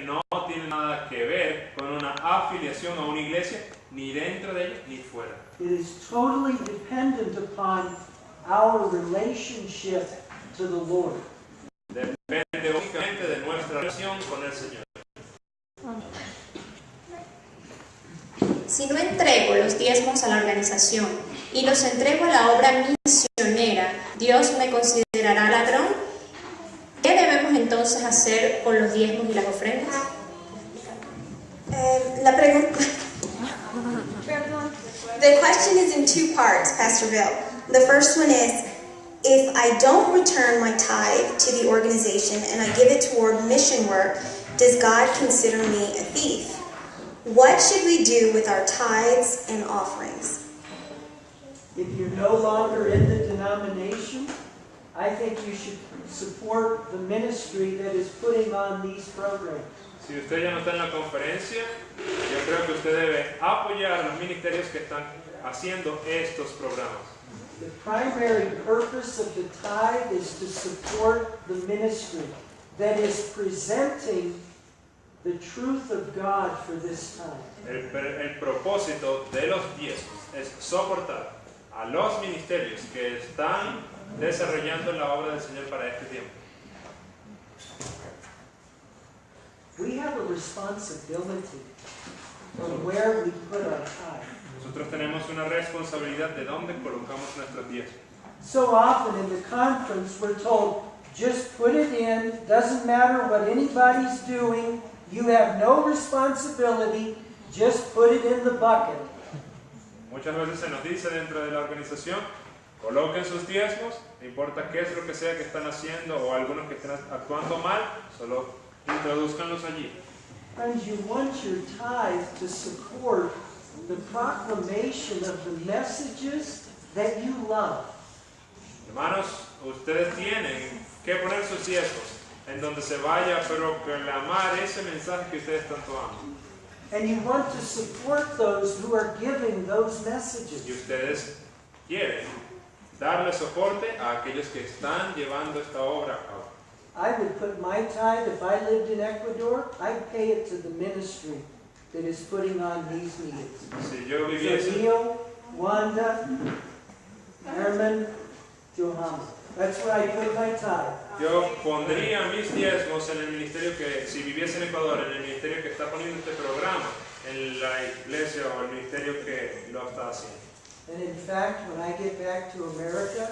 no tiene nada que ver con una afiliación a una iglesia, ni dentro de ella, ni fuera. It is totally dependent upon our relationship to the Lord. Depende únicamente de nuestra relación con el Señor. Si no entrego los diezmos a la organización y los entrego a la obra misionera, ¿Dios me considerará ladrón? ¿Qué debemos entonces hacer con los diezmos y las ofrendas? La pregunta. The question is in two parts, Pastor Bill. The first one is, if I don't return my tithe to the organization and I give it toward mission work, does God consider me a thief? What should we do with our tithes and offerings? If you're no longer in the denomination, I think you should support the ministry that is putting on these programs. Si usted ya no está en la conferencia, yo creo que usted debe apoyar a los ministerios que están haciendo estos programas. The primary purpose of the tithe is to support the ministry that is presenting the truth of God for this time. El propósito de los diezmos es soportar a los ministerios que están desarrollando la obra del Señor para este tiempo. We have a responsibility of where we put our tithe. Nosotros tenemos una responsabilidad de dónde colocamos nuestros diezmos. So often in the conference we're told, just put it in, doesn't matter what anybody's doing, you have no responsibility, just put it in the bucket. Muchas veces se nos dice dentro de la organización, coloquen sus diezmos, no importa qué es lo que sea que están haciendo o algunos que estén actuando mal, solo introduzcanlos allí. Friends, you want your tithe to support the proclamation of the messages that you love. Hermanos, ustedes tienen que poner sus diezmos en donde se vaya, pero proclamar ese mensaje que ustedes tanto aman. And you want to support those who are giving those messages. Y ustedes quieren darle soporte a aquellos que están llevando esta obra a cabo. I would put my tithe, if I lived in Ecuador, I'd pay it to the ministry that is putting on these meetings. Si yo viviese, Neil, Wanda, Herman, Johanna. That's where I put my tithe. yo pondría mis diezmos en el ministerio que, si viviese en Ecuador, en el ministerio que está poniendo este programa, en la iglesia o el ministerio que lo está haciendo. And in fact, when I get back to America,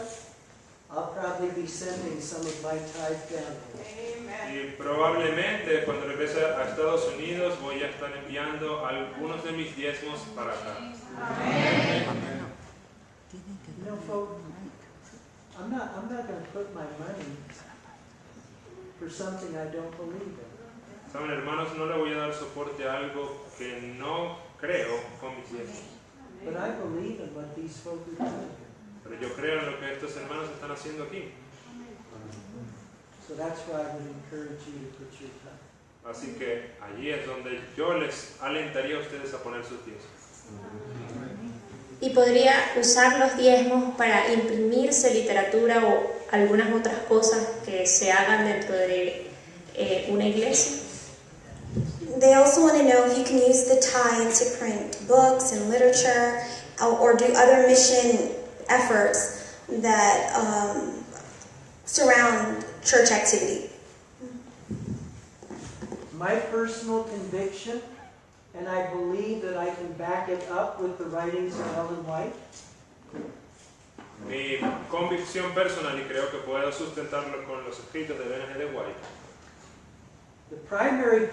I'll probably be sending some of my tithe down there. Y probablemente cuando regrese a Estados Unidos voy a estar enviando algunos de mis diezmos para acá. You know, folks, I'm not going to put my money for something I don't believe in. Saben, hermanos, no le voy a dar soporte a algo que no creo con mis diezmos. But I believe in what these folks are doing. Pero yo creo en lo que estos hermanos están haciendo aquí. So that's why I would encourage you to put your tithe. Así que allí es donde yo les alentaría a ustedes a poner sus diezmos. Y podría usar los diezmos para imprimirse literatura o algunas otras cosas que se hagan dentro de una iglesia. They also want to know if you can use the tithe to print books and literature or do other mission efforts that surround church activity. My personal conviction, and I believe that I can back it up with the writings of Ellen White, Mi convicción personal, y creo que puedo sustentarlo con los escritos de Ellen G. White, the primary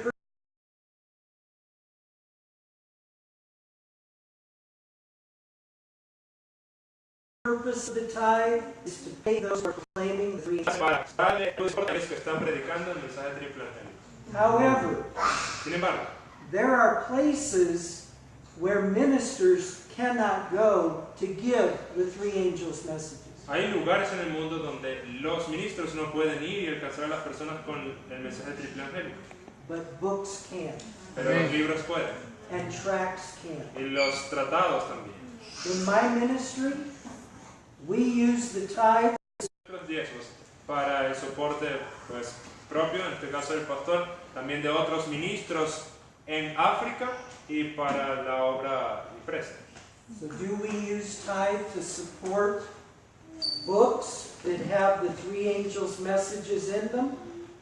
purpose of the tithe is to pay those who are proclaiming the three. para darle a los que están predicando el mensaje triple evangélico. However, Sin embargo, there are places where ministers cannot go to give the three angels' messages. hay lugares en el mundo donde los ministros no pueden ir y alcanzar a las personas con el mensaje triple evangélico, But books can, pero los libros pueden, and tracts can. y los tratados también. In my ministry, we use the tithe Los diezmos para el soporte, pues, propio, en este caso del pastor, también de otros ministros en África y para la obra impresa. So do we use tithe to support books that have the three angels' messages in them?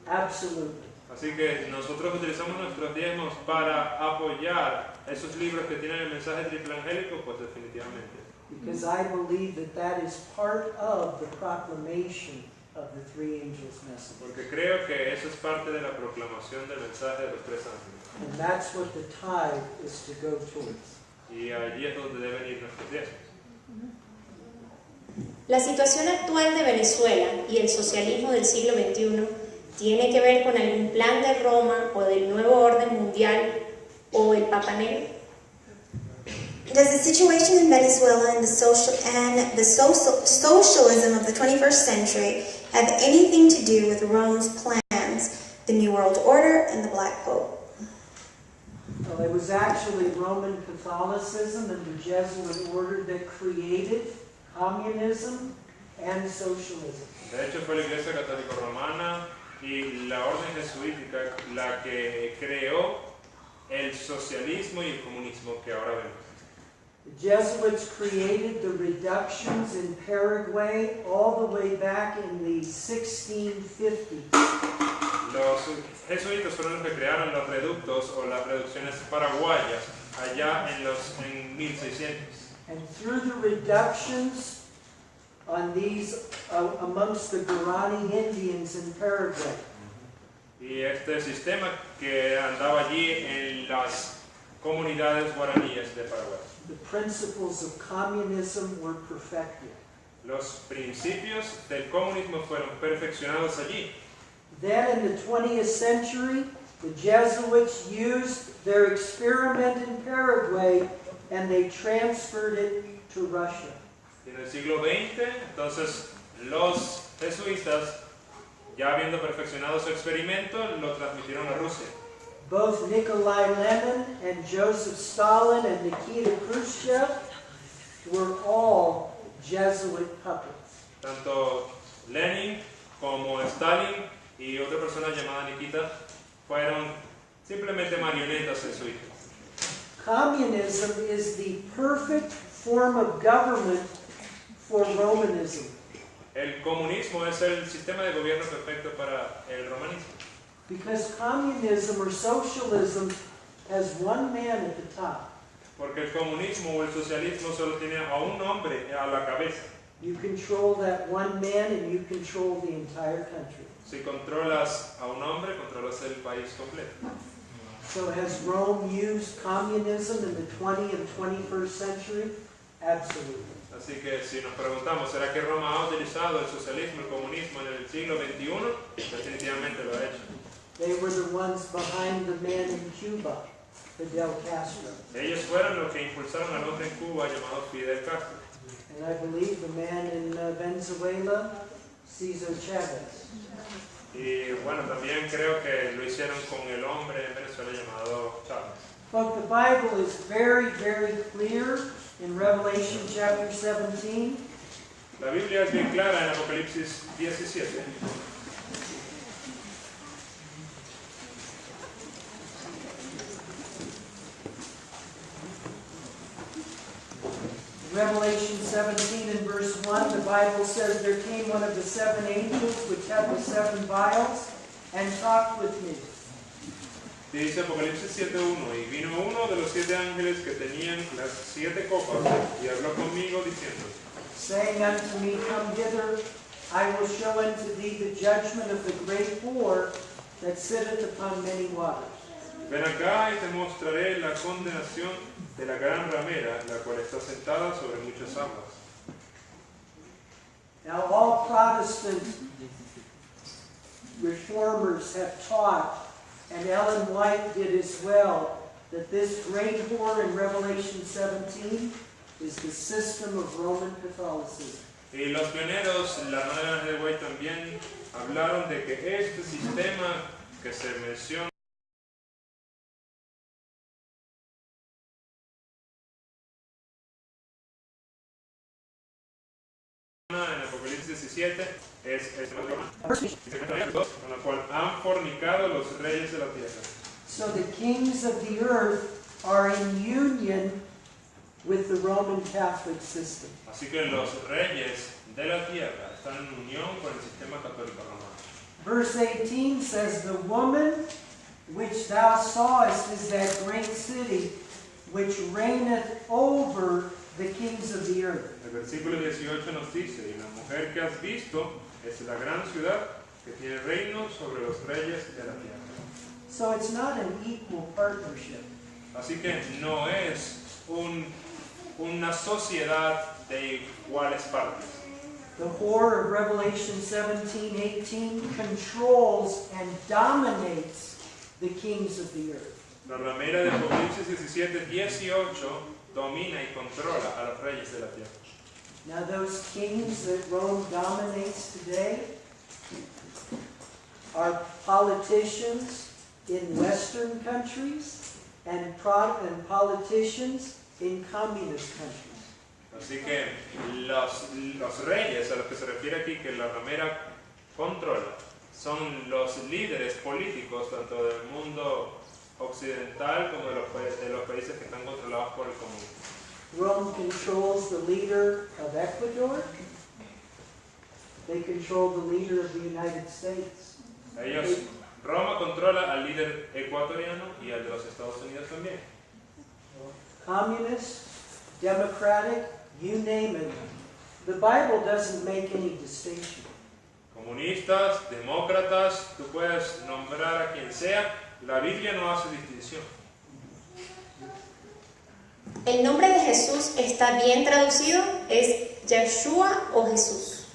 Absolutely. Así que nosotros utilizamos nuestros diezmos para apoyar esos libros que tienen el mensaje triple angélico, pues definitivamente. Because I believe that that is part of the proclamation of the three angels' message. Porque creo que eso es parte de la proclamación del mensaje de los tres ángeles. And that's what the tithe is to go towards. Y allí es donde deben ir nuestros diezmos. La situación actual de Venezuela y el socialismo del siglo XXI tiene que ver con algún plan de Roma o del nuevo orden mundial o el Papa Negro. Does the situation in Venezuela and the socialism of the 21st century have anything to do with Rome's plans, the New World Order, and the Black Pope? Well, it was actually Roman Catholicism and the Jesuit order that created communism and socialism. De hecho, fue la Iglesia Católica Romana y la Orden Jesuítica la que creó el socialismo y el comunismo que ahora vemos. The Jesuits created the reductions in Paraguay all the way back in the 1650s. Los jesuitas fueron los que crearon los reductos o las reducciones paraguayas allá en 1600. And through the reductions on these amongst the Guarani Indians in Paraguay, Y este sistema que andaba allí en las comunidades guaraníes de Paraguay. the principles of communism were perfected. Los principios del comunismo fueron perfeccionados allí. Then in the 20th century, the Jesuits used their experiment in Paraguay and they transferred it to Russia. Y en el siglo XX, entonces, los jesuitas, ya habiendo perfeccionado su experimento, lo transmitieron a Rusia. Both Nikolai Lenin and Joseph Stalin and Nikita Khrushchev were all Jesuit puppets. Tanto Lenin como Stalin y otra persona llamada Nikita fueron simplemente marionetas jesuitas. Communism is the perfect form of government for Romanism. El comunismo es el sistema de gobierno perfecto para el romanismo. Because communism or socialism has one man at the top. Porque el comunismo o el socialismo solo tiene a un hombre a la cabeza. You control that one man and you control the entire country. Si controlas a un hombre, controlas el país completo. So has Rome used communism in the 20th and 21st century? Absolutely. Así que si nos preguntamos, ¿será que Roma ha utilizado el socialismo, el comunismo en el siglo XXI? Definitivamente lo ha hecho. They were the ones behind the man in Cuba, Fidel Castro. Ellos fueron los que impulsaron al hombre en Cuba llamado Fidel Castro. And I believe the man in Venezuela, Cesar Chavez. Y bueno, también creo que lo hicieron con el hombre en Venezuela llamado Chávez. But the Bible is very, very clear in Revelation chapter 17. La Biblia es bien clara en Apocalipsis 17. Revelation 17 and verse 1, the Bible says, there came one of the seven angels which had the seven vials and talked with me. Y dice Apocalipsis 7.1, y vino uno de los 7 ángeles que tenían las 7 copas y habló conmigo diciendo, saying unto me, come hither, I will show unto thee the judgment of the great whore that sitteth upon many waters. ven acá y te mostraré la condenación de la gran ramera, la cual está sentada sobre muchas aguas. Now all Protestant reformers have taught, and Ellen White did as well, that this great whore in Revelation 17 is the system of Roman Catholicism. Y los pioneros, la hermana de White también, hablaron de que este sistema que se menciona en Apocalipsis 17 es con la cual han fornicado los reyes de la tierra. So the kings of the earth are in union with the Roman Catholic system. Así que los reyes de la tierra están en unión con el sistema católico romano. Verse 18 says, "The woman which thou sawest is that great city which reigneth over the kings of the earth." El versículo 18 nos dice, y la mujer que has visto es la gran ciudad que tiene reino sobre los reyes de la tierra. So it's not an equal partnership. Así que no es una sociedad de iguales partes. The whore of Revelation 17:18 controls and dominates the kings of the earth. La ramera de Apocalipsis 17:18 domina y controla a los reyes de la tierra. Now those kings that Rome dominates today are politicians in Western countries and politicians in communist countries. Así que los reyes a los que se refiere aquí que la ramera controla son los líderes políticos tanto del mundo occidental como de los países que están controlados por el comunismo. Rome controls the leader of Ecuador. They control the leader of the United States. Roma controla al líder ecuatoriano y al de los Estados Unidos también. Communist, democratic, you name it. The Bible doesn't make any distinction. Comunistas, demócratas, tú puedes nombrar a quien sea, la Biblia no hace distinción. ¿El nombre de Jesús está bien traducido? ¿Es Yeshua o Jesús?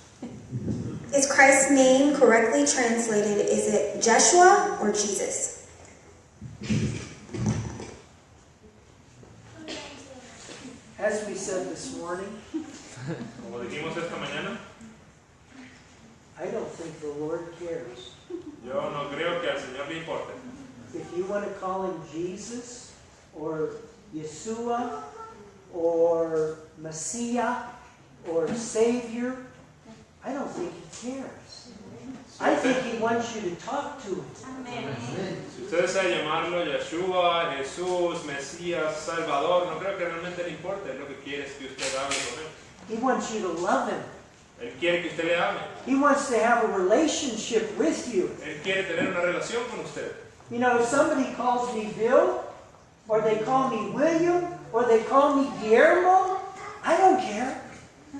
Is Christ's name correctly translated? Is it Jeshua or Jesus? As we said this morning, Como dijimos esta mañana, I don't think the Lord cares. yo no creo que al Señor le importe. If you want to call him Jesus or Yeshua or Messiah or Savior, I don't think he cares. I think he wants you to talk to him. Si usted desea llamarlo Yeshua, Jesús, Mesías, Salvador, no creo que realmente le importe. Lo que quiere es que usted hable con él. He wants you to love him. Él quiere que usted le ame. He wants to have a relationship with you. Él quiere tener una relación con usted. You know, if somebody calls me Bill, or they call me William, or they call me Guillermo, I don't care.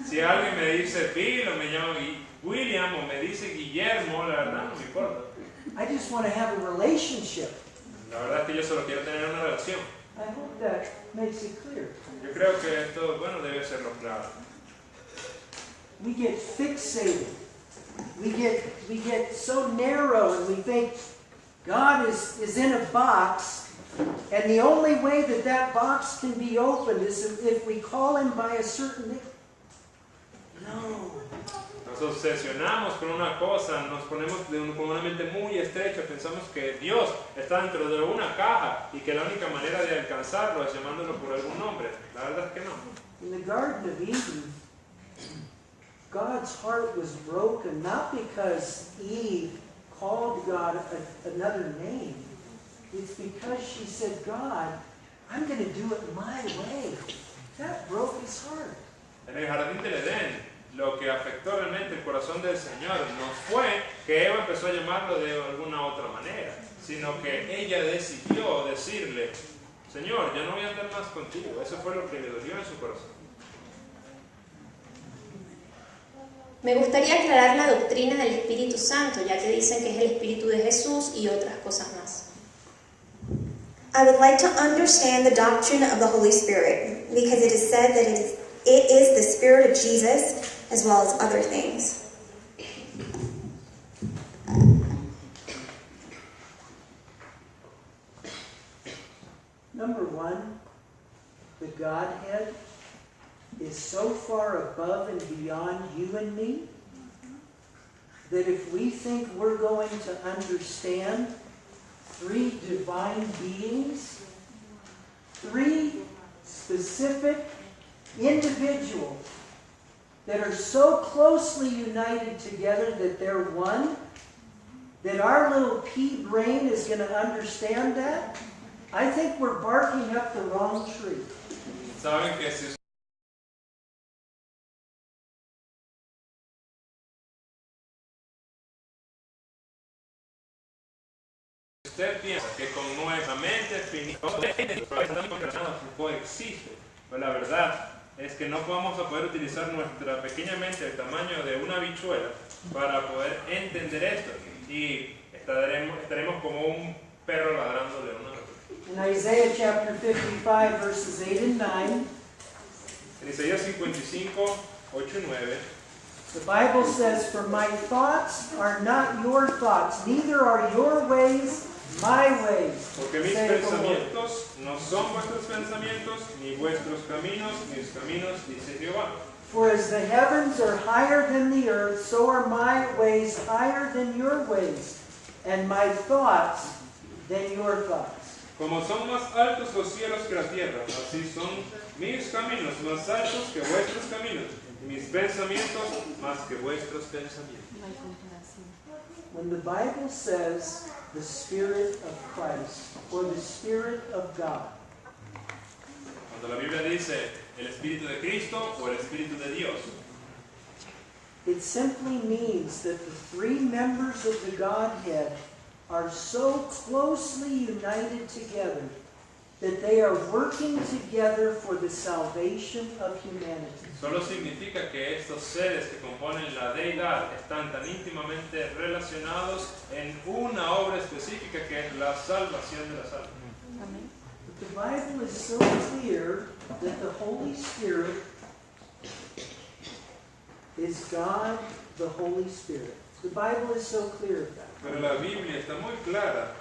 Si alguien me dice Bill o me llama William o me dice Guillermo, la verdad no me importa. I just want to have a relationship. La verdad es que yo solo quiero tener una relación. I hope that makes it clear. Yo creo que esto, bueno, debe serlo claro. We get fixated. We get so narrow and we think God is in a box, and the only way that that box can be opened is if we call him by a certain name. No. Nos obsesionamos con una cosa, nos ponemos con una mente muy estrecha, pensamos que Dios está dentro de una caja y que la única manera de alcanzarlo es llamándolo por algún nombre. La verdad es que no. In the Garden of Eden, God's heart was broken not because Eve called God another name. It's because she said, God, I'm going to do it my way. That broke his heart. En el jardín del Edén, lo que afectó realmente el corazón del Señor no fue que Eva empezó a llamarlo de alguna otra manera, sino que ella decidió decirle, Señor, ya no voy a andar más contigo. Eso fue lo que le dolió en su corazón. Me gustaría aclarar la doctrina del Espíritu Santo, ya que dicen que es el Espíritu de Jesús y otras cosas más. I would like to understand the doctrine of the Holy Spirit, because it is said that it is the Spirit of Jesus as well as other things. Number one, the Godhead is so far above and beyond you and me that if we think we're going to understand three divine beings, three specific individuals that are so closely united together that they're one, that our little pea brain is going to understand that? I think we're barking up the wrong tree. Saben que si usted piensa que con nuestra mente finita coexiste, pues la verdad es que no vamos a poder utilizar nuestra pequeña mente del tamaño de una habichuela para poder entender esto, y estaremos como un perro ladrándole a una otra. In Isaiah chapter 55, verses 8 and 9, En Isaías 55, 8 y 9, the Bible says, "For my thoughts are not your thoughts, neither are your ways my ways. porque mis saith the Lord." pensamientos no son vuestros pensamientos, ni vuestros caminos, mis caminos, dice Jehová. For as the heavens are higher than the earth, so are my ways higher than your ways, and my thoughts than your thoughts. Como son más altos los cielos que la tierra, así son mis caminos más altos que vuestros caminos, y mis pensamientos más que vuestros pensamientos. When the Bible says the Spirit of Christ or the Spirit of God, Cuando la Biblia dice el Espíritu de Cristo o el Espíritu de Dios, it simply means that the three members of the Godhead are so closely united together that they are working together for the salvation of humanity. solo significa que estos seres que componen la deidad están tan íntimamente relacionados en una obra específica que es la salvación de las almas. But the Bible is so clear that the Holy Spirit is God, the Holy Spirit. The Bible is so clear of that. Pero la Biblia está muy clara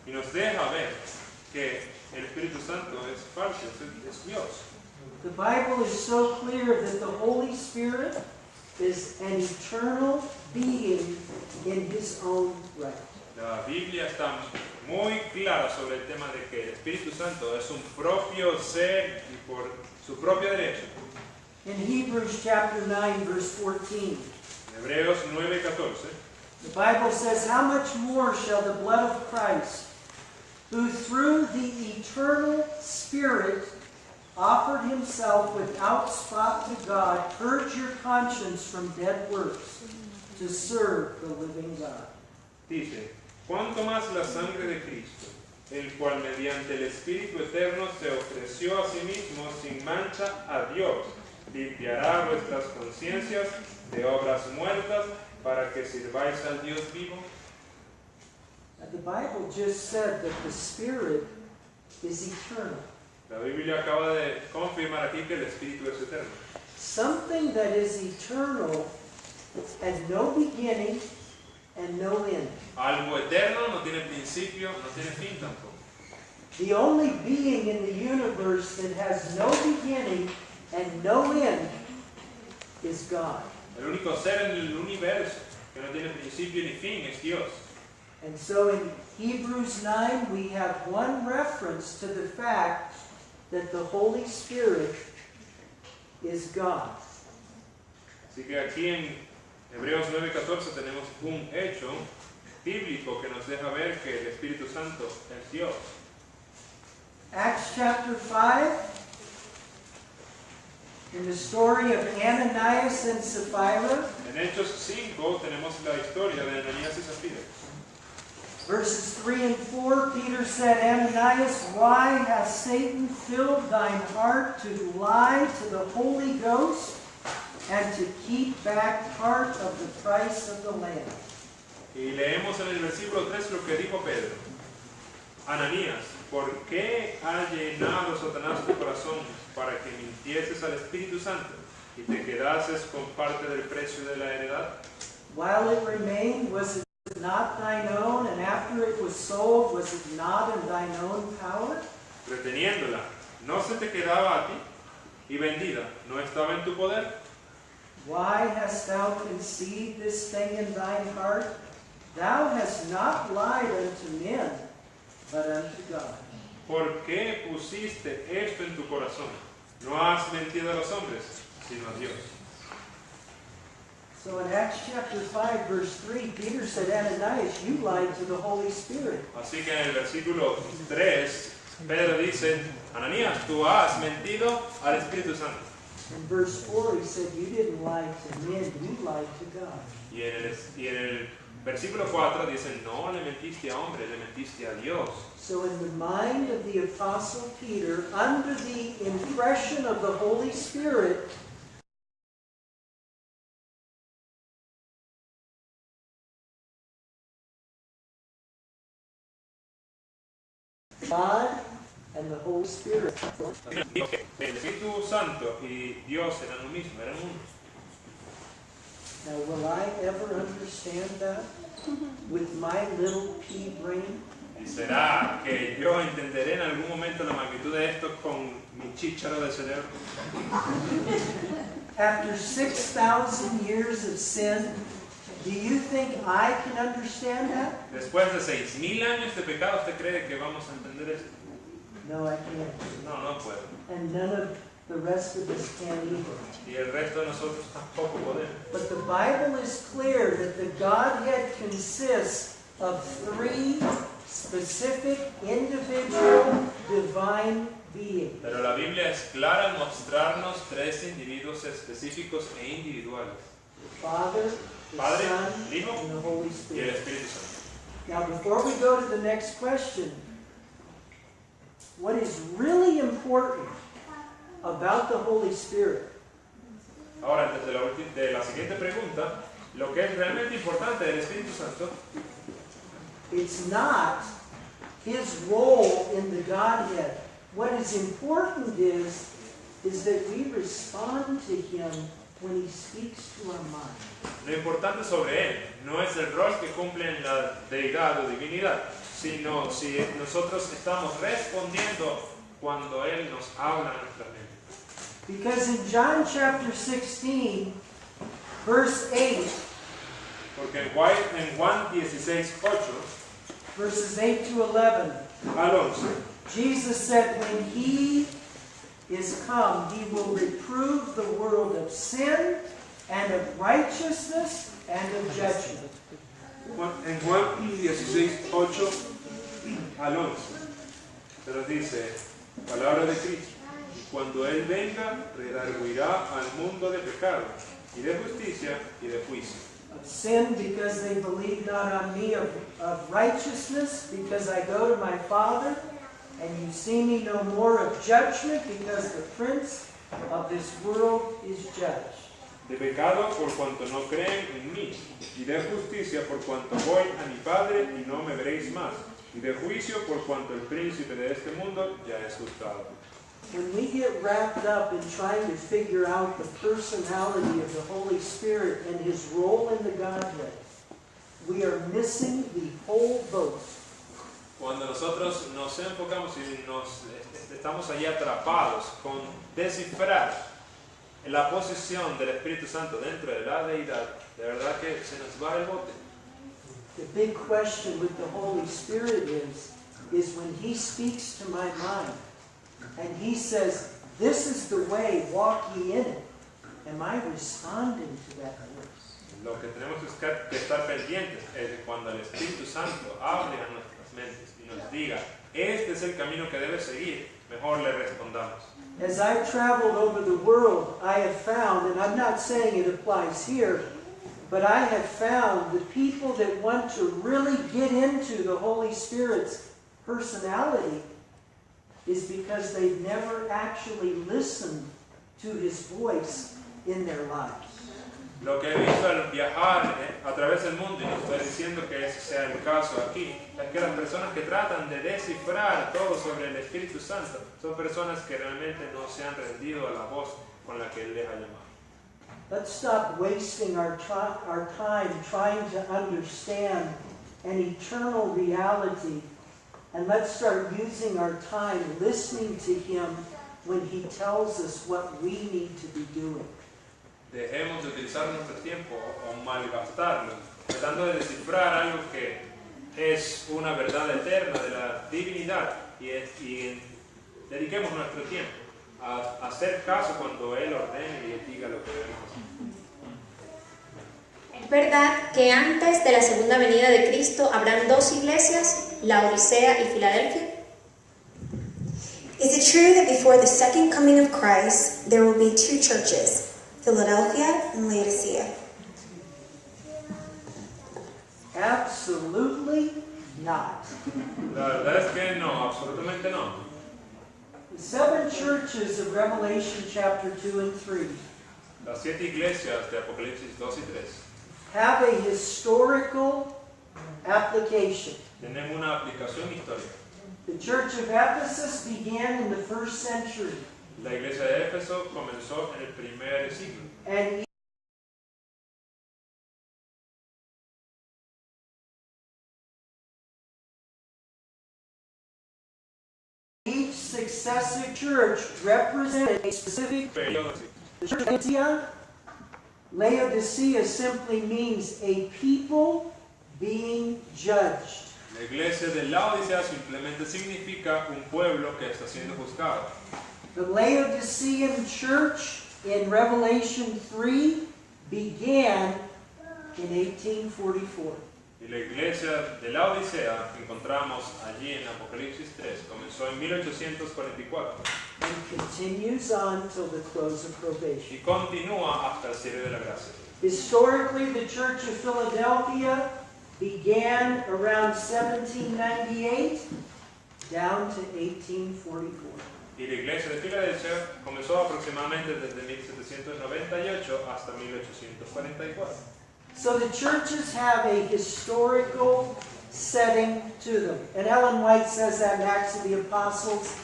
y nos deja ver que el Espíritu Santo es falso, es Dios. The Bible is so clear that the Holy Spirit is an eternal being in His own right. La Biblia está muy clara sobre el tema de que el Espíritu Santo es un propio ser y por su propio derecho. In Hebrews chapter 9, verse 14, En Hebreos 9:14, the Bible says, "How much more shall the blood of Christ, who through the eternal Spirit offered Himself without spot to God, purge your conscience from dead works to serve the living God." dice, ¿cuánto más la sangre de Cristo, el cual mediante el Espíritu Eterno se ofreció a sí mismo sin mancha a Dios, limpiará vuestras conciencias de obras muertas para que sirváis al Dios vivo? Now, the Bible just said that the Spirit is eternal. La Biblia acaba de confirmar aquí que el Espíritu es eterno. Something that is eternal has no beginning and no end. Algo eterno no tiene principio, no tiene fin tampoco. The only being in the universe that has no beginning and no end is God. El único ser en el universo que no tiene principio ni fin es Dios. And so in Hebrews 9, we have one reference to the fact that the Holy Spirit is God. Así que aquí en Hebreos 9:14 tenemos un hecho bíblico que nos deja ver que el Espíritu Santo es Dios. Acts chapter 5, in the story of Ananias and Sapphira, En Hechos 5 tenemos la historia de Ananías y Zafira. verses 3 and 4, Peter said, "Ananias, why has Satan filled thine heart to lie to the Holy Ghost and to keep back part of the price of the land?" Y leemos en el versículo 3 lo que dijo Pedro. Ananías, ¿por qué ha llenado Satanás tu corazón para que mintieses al Espíritu Santo y te quedases con parte del precio de la heredad? While it remained, was it not thine own? And after it was sold, was it not in thine own power? Reteniéndola, ¿no se te quedaba a ti? Y vendida, ¿no estaba en tu poder? Why hast thou conceived this thing in thine heart? Thou hast not lied unto men, but unto God. ¿Por qué pusiste esto en tu corazón? No has mentido a los hombres, sino a Dios. So in Acts chapter 5, verse 3, Peter said, Ananias, you lied to the Holy Spirit. Así que en el versículo 3, Pedro dice, Ananías, tú has mentido al Espíritu Santo. In verse 4, he said, you didn't lie to men, you lied to God. Y en el versículo 4 dice, no le mentiste a hombre, le mentiste a Dios. So in the mind of the Apostle Peter, under the impression of the Holy Spirit, God and the Holy Spirit. Dijo que el Espíritu Santo y Dios eran lo mismo, eran uno. Now, will I ever understand that with my little pea brain? ¿Y será que yo entenderé en algún momento la magnitud de esto con mi chícharo de cerebro? After 6,000 years of sin, do you think I can understand that? Después de 6,000 años de pecado, ¿usted cree que vamos a entender esto? No, I can't. No, no puedo. And none of the rest of us can either. Y el resto de nosotros tampoco podemos. But the Bible is clear that the Godhead consists of three specific, individual, divine beings. Pero la Biblia es clara al mostrarnos tres individuos específicos e individuales. The Father, the Padre, Son, el Hijo and the Holy y el Spirit. Espíritu Santo. Now, before we go to the next question, what is really important about the Holy Spirit Ahora, antes de la siguiente pregunta, lo que es realmente importante del Espíritu Santo it's not his role in the Godhead. What is important is that we respond to him when he speaks to our mind. Lo importante sobre él no es el rol que cumple en la deidad o divinidad, sino si nosotros estamos respondiendo cuando él nos habla a nuestra mente. Because in John chapter 16, verse 8, Porque en Juan 16:8 verses 8 to 11, al 11, Jesus said, when he is come, he will reprove the world of sin and of righteousness and of judgment. en Juan 16:8 al 11, pero dice, palabra de Cristo, y cuando Él venga, redarguirá al mundo de pecado, y de justicia, y de juicio. Of sin, because they believe not on me, of righteousness, because I go to my Father, and you see me no more, of judgment, because the prince of this world is judged. De pecado por cuanto no creen en mí, y de justicia por cuanto voy a mi Padre y no me veréis más, y de juicio por cuanto el príncipe de este mundo ya es juzgado. When we get wrapped up in trying to figure out the personality of the Holy Spirit and his role in the Godhead, we are missing the whole boat. Cuando nosotros nos enfocamos y estamos allí atrapados con descifrar la posición del Espíritu Santo dentro de la deidad, de verdad que se nos va el bote. The big question with the Holy Spirit is when he speaks to my mind and he says, this is the way, walk ye in it. Am I responding to that voice? Lo que tenemos que estar pendientes es que cuando el Espíritu Santo hable a nuestras mentes y nos diga, este es el camino que debes seguir, mejor le respondamos. As I've traveled over the world, I have found, and I'm not saying it applies here, but I have found the people that want to really get into the Holy Spirit's personality is because they've never actually listened to his voice in their lives. Lo que he visto al viajar a través del mundo, y no estoy diciendo que ese sea el caso aquí, es que las personas que tratan de descifrar todo sobre el Espíritu Santo son personas que realmente no se han rendido a la voz con la que Él les ha llamado. Let's stop wasting our time trying to understand an eternal reality, and let's start using our time listening to him when he tells us what we need to be doing. Dejemos de utilizar nuestro tiempo o malgastarlo, tratando de descifrar algo que es una verdad eterna de la divinidad y dediquemos nuestro tiempo a hacer caso cuando Él ordene y diga lo que debemos hacer. ¿Es verdad que antes de la segunda venida de Cristo habrán dos iglesias, la Odisea y Filadelfia? Is it true that before the second coming of Christ, there will be two churches, Philadelphia and Laodicea? Absolutely not. La verdad es que no, absolutamente no. The seven churches of Revelation chapter 2 and 3 Las 7 iglesias de Apocalipsis 2 y 3 have a historical application. tienen una aplicación histórica. The church of Ephesus began in the first century, La iglesia de Éfeso comenzó en el primer siglo and each successive church represented a specific periodo. The church of Laodicea, Laodicea simply means a people being judged. La iglesia de Laodicea simplemente significa un pueblo que está siendo juzgado. The Laodicean church in Revelation 3 began in 1844. Y la iglesia de Laodicea que encontramos allí en Apocalipsis 3 comenzó en 1844 And continues on till the close of probation. y continúa hasta el cierre de la gracia. Historically, the Church of Philadelphia began around 1798 down to 1844. Y la iglesia de Filadelfia comenzó aproximadamente desde 1798 hasta 1844. So the churches have a historical setting to them. And Ellen White says that in Acts of the Apostles,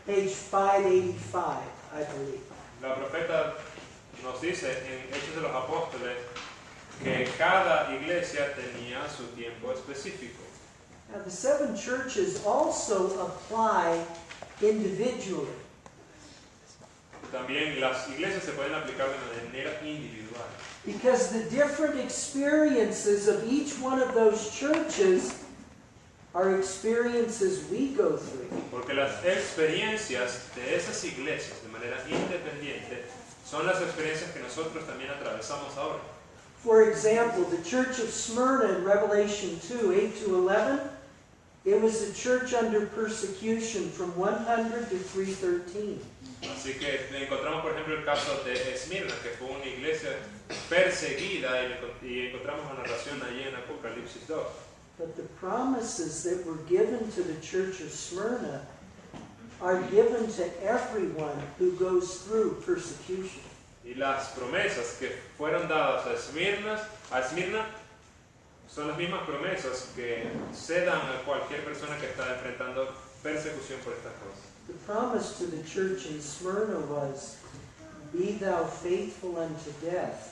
page 585, I believe. La profeta nos dice en Hechos de los Apóstoles que cada iglesia tenía su tiempo específico. Now, the seven churches also apply individually. También las iglesias se pueden aplicar de manera individual. Because the different experiences of each one of those churches are experiences we go through. Porque las experiencias de esas iglesias de manera independiente son las experiencias que nosotros también atravesamos ahora. For example, the church of Smyrna in Revelation 2, 8 to 11, it was a church under persecution from 100 to 313. Así que encontramos, por ejemplo, el caso de Esmirna, que fue una iglesia perseguida, y encontramos la narración allí en Apocalipsis 2. But the promises that were given to the church of Smyrna are given to everyone who goes through persecution. Y las promesas que fueron dadas a Esmirna son las mismas promesas que se dan a cualquier persona que está enfrentando persecución por estas cosas. The promise to the church in Smyrna was, "Be thou faithful unto death,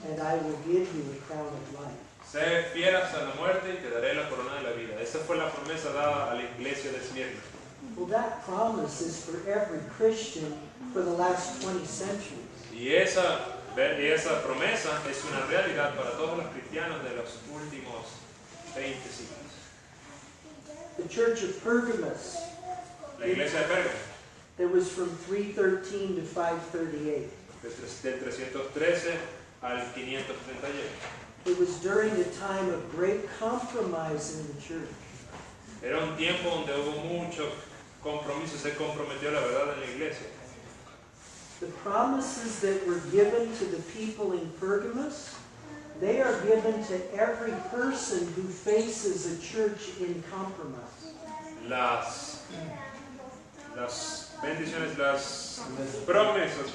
and I will give you a crown of life." Sé fiel hasta la muerte y te daré la corona de la vida. Esa fue la promesa dada a la iglesia de Esmirna. Well, that promise is for every Christian for the last 20 centuries. Y esa promesa es una realidad para todos los cristianos de los últimos 20 siglos. The church of Pergamos, La iglesia de Pérgamo, that was from 313 to 538. del 313 al 538. It was during a time of great compromise in the church. Era un tiempo donde hubo mucho compromiso, se comprometió la verdad en la iglesia. The promises that were given to the people in Pergamos, they are given to every person who faces a church in compromise. Las bendiciones, las promesas,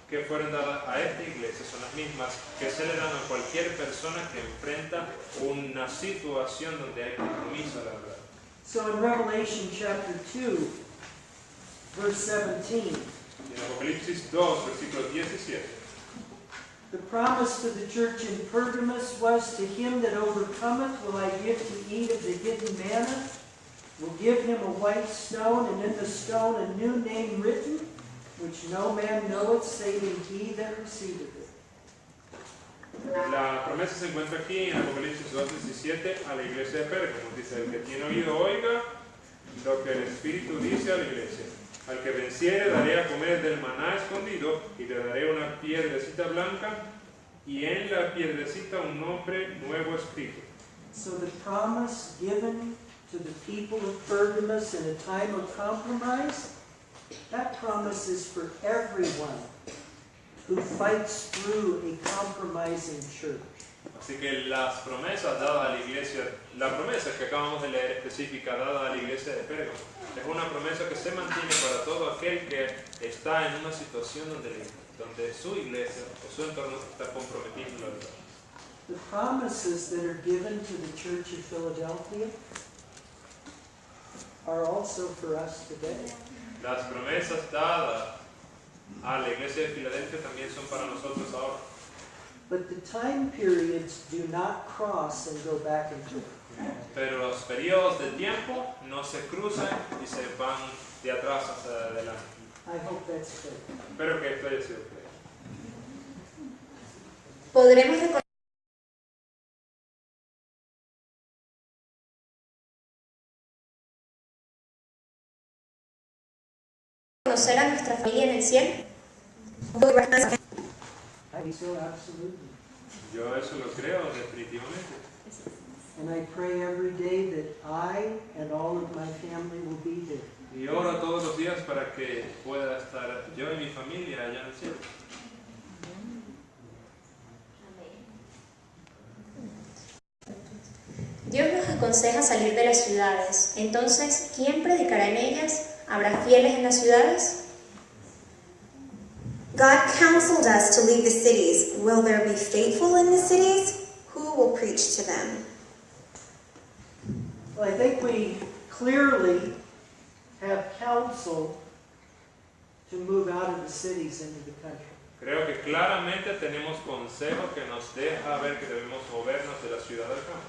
que fueron dadas a esta iglesia son las mismas que se le dan a cualquier persona que enfrenta una situación donde hay compromiso a la verdad. So in Revelation chapter 2, verse 17, En Apocalipsis 2, versículo 17, the promise to the church in Pergamos was, "To him that overcometh will I give to eat of the hidden manna, will give him a white stone, and in the stone a new name written, which no man knoweth, saving he that receiveth it." la promesa se encuentra aquí en Apocalipsis 2:17 a la iglesia de Pérgamo. Dice: el que tiene oído oiga lo que el Espíritu dice a la iglesia. Al que venciere daré a comer del maná escondido y le daré una piedrecita blanca y en la piedrecita un nombre nuevo escrito. So the promise given to the people of Pergamos in a time of compromise, that promise is for everyone who fights through a compromising church. Así que las promesas dadas a la iglesia, la promesa que acabamos de leer específica dada a la iglesia de Pérgamo, es una promesa que se mantiene para todo aquel que está en una situación donde su iglesia o su entorno está comprometiendo la verdad. The promises that are given to the Church of Philadelphia are also for us today. Las promesas dadas a la iglesia de Filadelfia también son para nosotros ahora. But the time periods do not cross and go back and forth. Pero los periodos de tiempo no se cruzan y se van de atrás hacia adelante. I hope that's clear. Espero que esto haya sido claro. Podremos reconocer a nuestra familia en el cielo. I think so, absolutely. Yo eso lo creo definitivamente. And I pray every day that I and all of my family will be there. Y oro todos los días para que pueda estar yo y mi familia allá en el cielo. Dios nos aconseja salir de las ciudades. Entonces, ¿quién predicará en ellas? ¿Habrá fieles en las ciudades? God counseled us to leave the cities. Will there be faithful in the cities? Who will preach to them? Well, I think we clearly have counsel to move out of the cities into the country. Creo que claramente tenemos consejo que nos deja ver que debemos movernos de la ciudad al campo.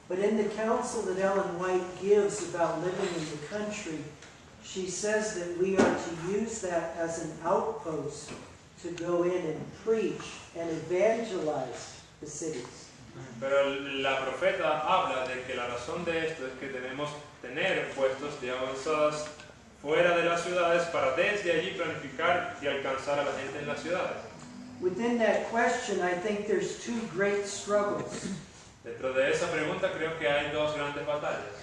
But in the counsel that Ellen White gives about living in the country, she says that we are to use that as an outpost to go in and preach and evangelize the cities. Pero la profeta habla de que la razón de esto es que debemos tener puestos de avanzadas fuera de las ciudades para desde allí planificar y alcanzar a la gente en las ciudades. Within that question, I think there's two great struggles. Dentro de esa pregunta creo que hay dos grandes batallas.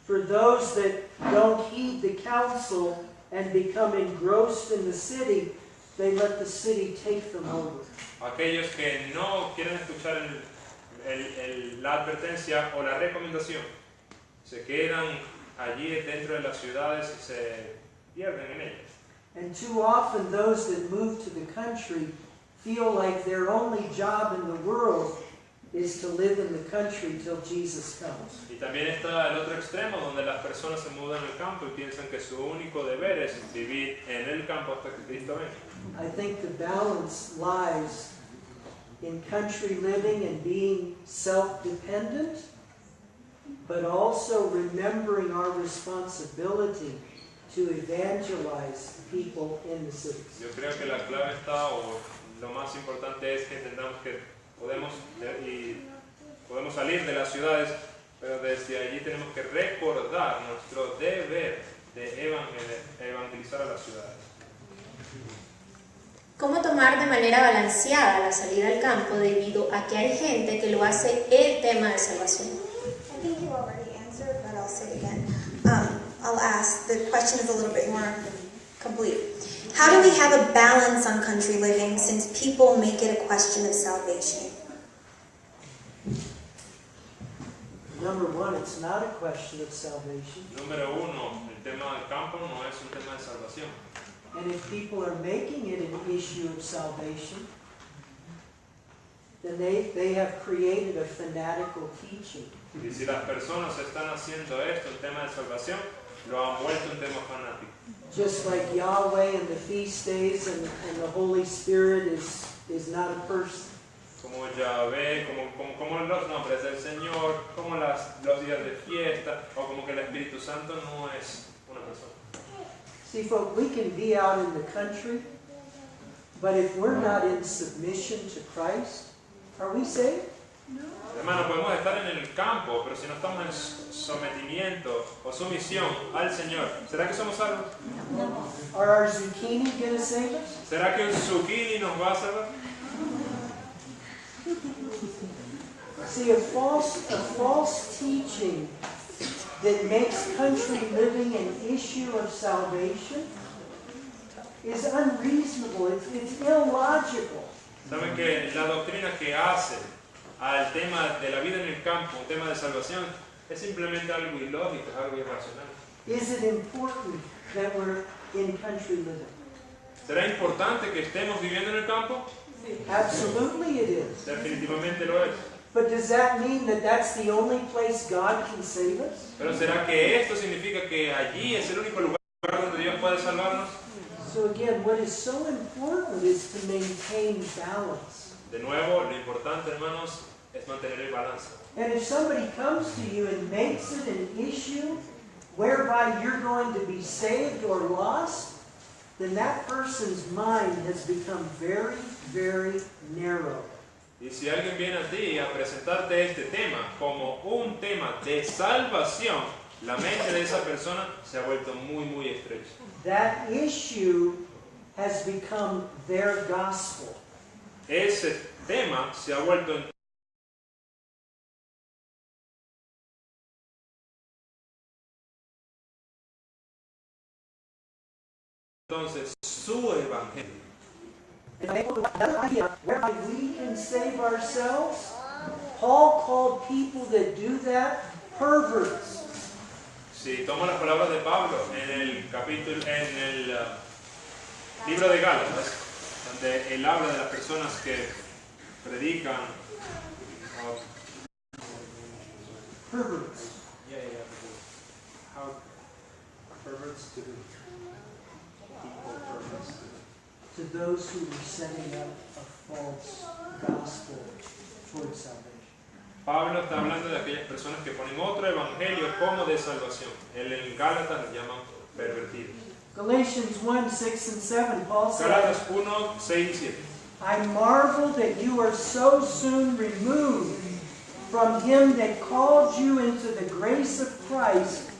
For those that don't heed the counsel and become engrossed in the city, they let the city take them over. Aquellos que no quieren escuchar la advertencia o la recomendación, se quedan allí dentro de las ciudades y se pierden en ellas. And too often those that move to the country feel like their only job in the world is to live in the country till Jesus comes. Y también está el otro extremo donde las personas se mudan al campo y piensan que su único deber es vivir en el campo hasta que Cristo venga. I think the balance lies in country living and being self-dependent, but also remembering our responsibility to evangelize people in the cities. Yo creo que la clave está, o lo más importante es que entendamos que podemos salir de las ciudades, pero desde allí tenemos que recordar nuestro deber de evangelizar a las ciudades. ¿Cómo tomar de manera balanceada la salida al campo debido a que hay gente que lo hace el tema de salvación? I think you already answered, but I'll say it again. I'll ask, the question is a little bit more complete. How do we have a balance on country living since people make it a question of salvation? Number one, it's not a question of salvation. Número uno, el tema del campo no es un tema de salvación. And if people are making it an issue of salvation, then they have created a fanatical teaching. Y si las personas están haciendo esto, el tema de salvación, lo han vuelto un tema fanático. Just like Yahweh and the feast days and the Holy Spirit is not a person. Como Yahvé, como los nombres del Señor, como los días de fiesta, o como que el Espíritu Santo no es una persona. See, folks, we can be out in the country, but if we're not in submission to Christ, are we saved? Hermano, podemos estar en el campo, pero si no estamos en sometimiento o sumisión al Señor, ¿será que somos salvos? Are our zucchini going to save us? ¿Será que un zucchini nos va a salvar? See, a false teaching that makes country living an issue of salvation is unreasonable. It's illogical. Saben que la doctrina que hace al tema de la vida en el campo, un tema de salvación, es simplemente algo ilógico, es algo irracional. Is it important that we're in country living? ¿Será importante que estemos viviendo en el campo? Absolutely it is. Definitivamente lo es. But does that mean that that's the only place God can save us? Pero ¿será que esto significa que allí es el único lugar donde Dios puede salvarnos? So again, what is so important is to maintain balance. De nuevo, lo importante, hermanos, es mantener el balance. And if somebody comes to you and makes it an issue whereby you're going to be saved or lost, then that person's mind has become very, very narrow. Y si alguien viene a ti a presentarte este tema como un tema de salvación, la mente de esa persona se ha vuelto muy, muy estrecha. That issue has become their gospel. Ese tema se ha vuelto entonces su evangelio. Another idea whereby we can save ourselves. Paul called people that do that perverts. Si toma las palabras de Pablo en el libro de Gálatas, donde él habla de las personas que predican Perverts. How perverts to people perverts To those who were setting up a false gospel towards salvation. Pablo está hablando de aquellas personas que ponen otro evangelio como de salvación. Él en Gálatas los llaman pervertidos. Galatians 1, 6 and 7, Paul said, Gálatas 1, 6 y 7. I marvel that you are so soon removed from him that called you into the grace of Christ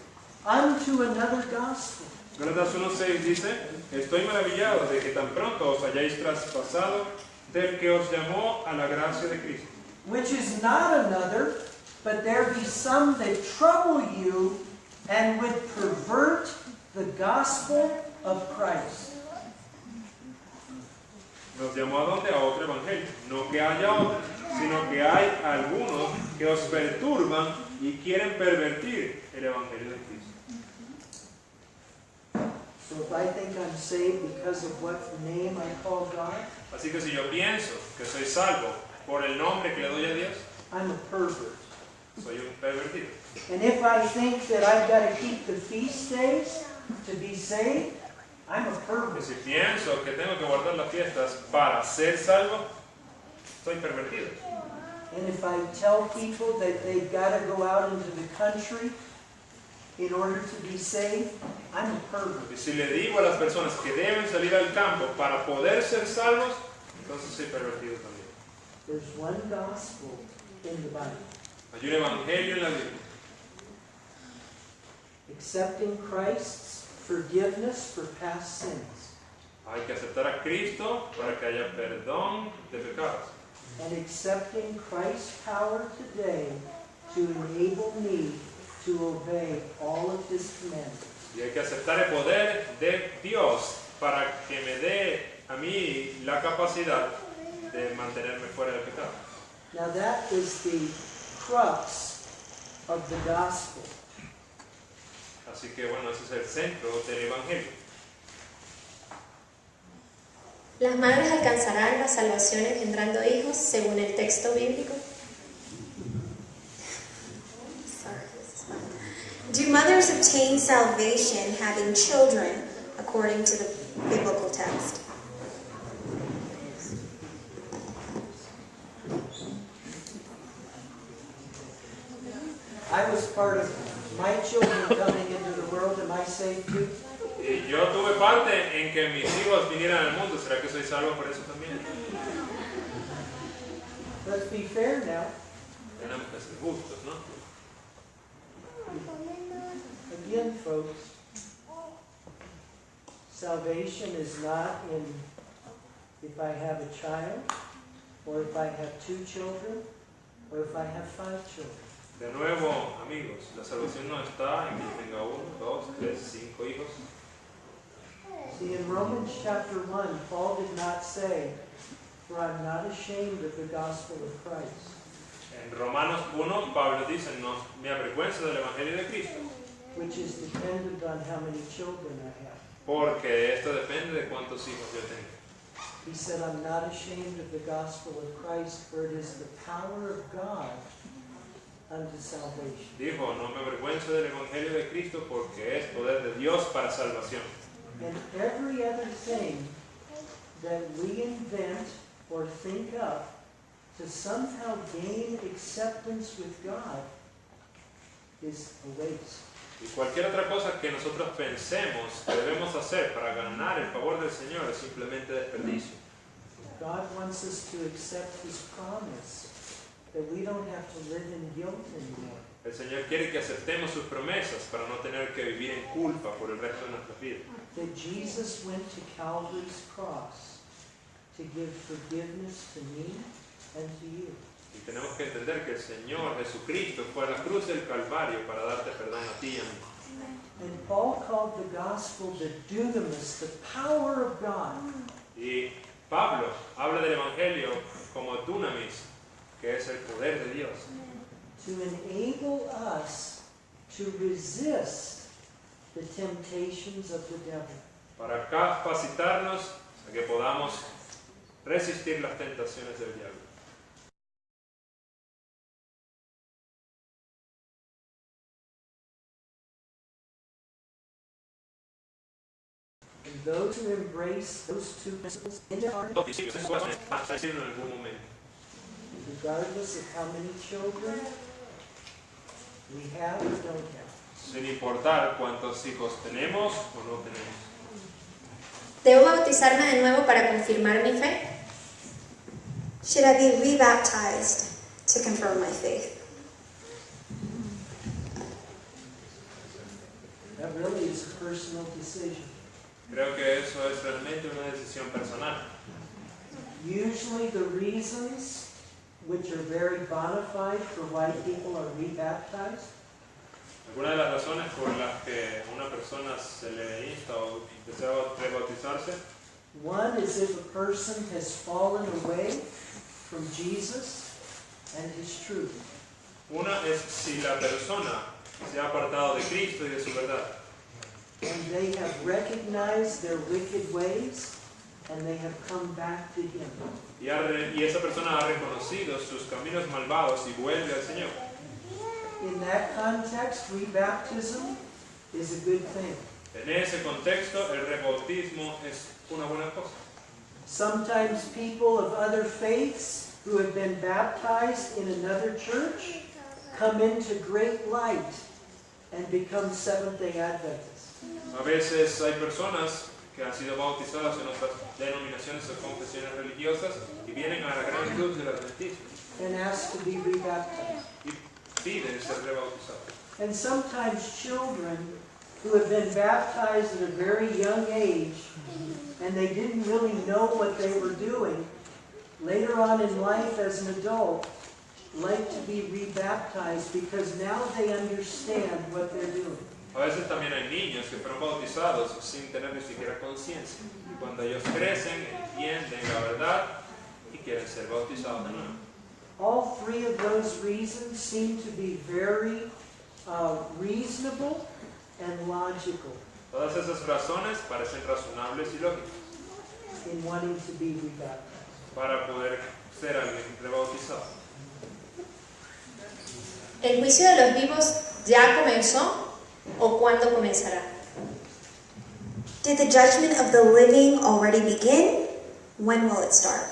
unto another gospel. Gálatas 1:6 dice, estoy maravillado de que tan pronto os hayáis traspasado del que os llamó a la gracia de Cristo. Which is not another, but there be some that trouble you and would pervert the gospel of Christ. Nos llamó a donde? A otro evangelio. No que haya otro, sino que hay algunos que os perturban y quieren pervertir el evangelio de Cristo. So if I think I'm saved because of what name I call God, Así que si yo pienso que soy salvo por el nombre que le doy a Dios, I'm a pervert. soy un pervertido. And if I think that I've got to keep the feast days to be saved, I'm a Y pervert. si pienso que tengo que guardar las fiestas para ser salvo, soy pervertido. And if I tell people that they've got to go out into the country in order to be saved, I'm a pervert. Y si le digo a las personas que deben salir al campo para poder ser salvos, entonces soy pervertido también. There's one gospel in the Bible. Hay un evangelio en la Biblia. Accepting Christ's forgiveness for past sins. Hay que aceptar a Cristo para que haya perdón de pecados. And accepting Christ's power today to enable me to obey all of His commandments. Y hay que aceptar el poder de Dios para que me dé a mí la capacidad de mantenerme fuera del pecado. Now that is the crux of the gospel. Así que bueno, ese es el centro del evangelio. ¿Las madres alcanzarán la salvación engendrando hijos según el texto bíblico? Do mothers obtain salvation having children according to the biblical text? I was part of my children coming into the world. Am I saved too? Y yo tuve parte en que mis hijos vinieran al mundo. ¿Será que soy salvo por eso también? Let's be fair now. Tenemos que ser justos, ¿no? Again, folks, salvation is not in if I have a child. or if I have 2 children, or if I have 5 children. De nuevo, amigos, la salvación no está en que tenga 1, 2, 3, 5 hijos. See, in Romans chapter 1, Paul did not say, "For I'm not ashamed of the gospel of Christ," En Romanos 1, Pablo dice, no me avergüenzo del Evangelio de Cristo, which is dependent on how many children I have. porque esto depende de cuántos hijos yo tengo. He said, "I'm not ashamed of the gospel of Christ, for it is the power of God unto salvation." Dijo, no me avergüenzo del Evangelio de Cristo porque es poder de Dios para salvación. And every other thing that we invent or think up to somehow gain acceptance with God is a waste. Y cualquier otra cosa que nosotros pensemos que debemos hacer para ganar el favor del Señor es simplemente desperdicio. God wants us to accept His promise that we don't have to live in guilt anymore. El Señor quiere que aceptemos sus promesas para no tener que vivir en culpa por el resto de nuestras vidas. That Jesus went to Calvary's cross to give forgiveness to me and to you. Y tenemos que entender que el Señor Jesucristo fue a la cruz del Calvario para darte perdón a ti y a mí. And Paul called the gospel the dunamis, the power of God. Y Pablo habla del Evangelio como dunamis, que es el poder de Dios, To enable us to resist the temptations of the devil. para capacitarnos a que podamos resistir las tentaciones del diablo. And those who embrace those 2 principles in their heart, Los principios, eso vas a decirlo en algún momento. regardless of how many children we have or don't have. Sin importar cuántos hijos tenemos o no tenemos. ¿Debo bautizarme de nuevo para confirmar mi fe? Should I be rebaptized to confirm my faith? That really is a personal decision. Creo que eso es realmente una decisión personal. Usually the reasons, which are very bona fide for why people are rebaptized, Algunas de las razones por las que a una persona se le insta o desea rebautizarse, one is if a person has fallen away from Jesus and His truth. una es si la persona se ha apartado de Cristo y de su verdad, And they have recognized their wicked ways and they have come back to Him. y esa persona ha reconocido sus caminos malvados y vuelve al Señor. In that context, rebaptism is a good thing. En ese contexto, el rebautismo es una buena cosa. Sometimes people of other faiths who have been baptized in another church come into great light and become Seventh-day Adventists. A veces hay personas que han sido bautizadas en otras denominaciones o confesiones religiosas y vienen a la gran luz del adventismo And ask to be rebaptized. y piden ser rebautizados. And sometimes children who have been baptized at a very young age and they didn't really know what they were doing, later on in life as an adult, like to be rebaptized because now they understand what they're doing. A veces también hay niños que fueron bautizados sin tener ni siquiera conciencia. Y cuando ellos crecen, entienden la verdad y quieren ser bautizados de nuevo. All 3 of those reasons seem to be very reasonable and logical Todas esas razones parecen razonables y lógicas in wanting to be rebaptized. para poder ser alguien rebautizado. ¿El juicio de los vivos ya comenzó o cuándo comenzará? Did the judgment of the living already begin? When will it start?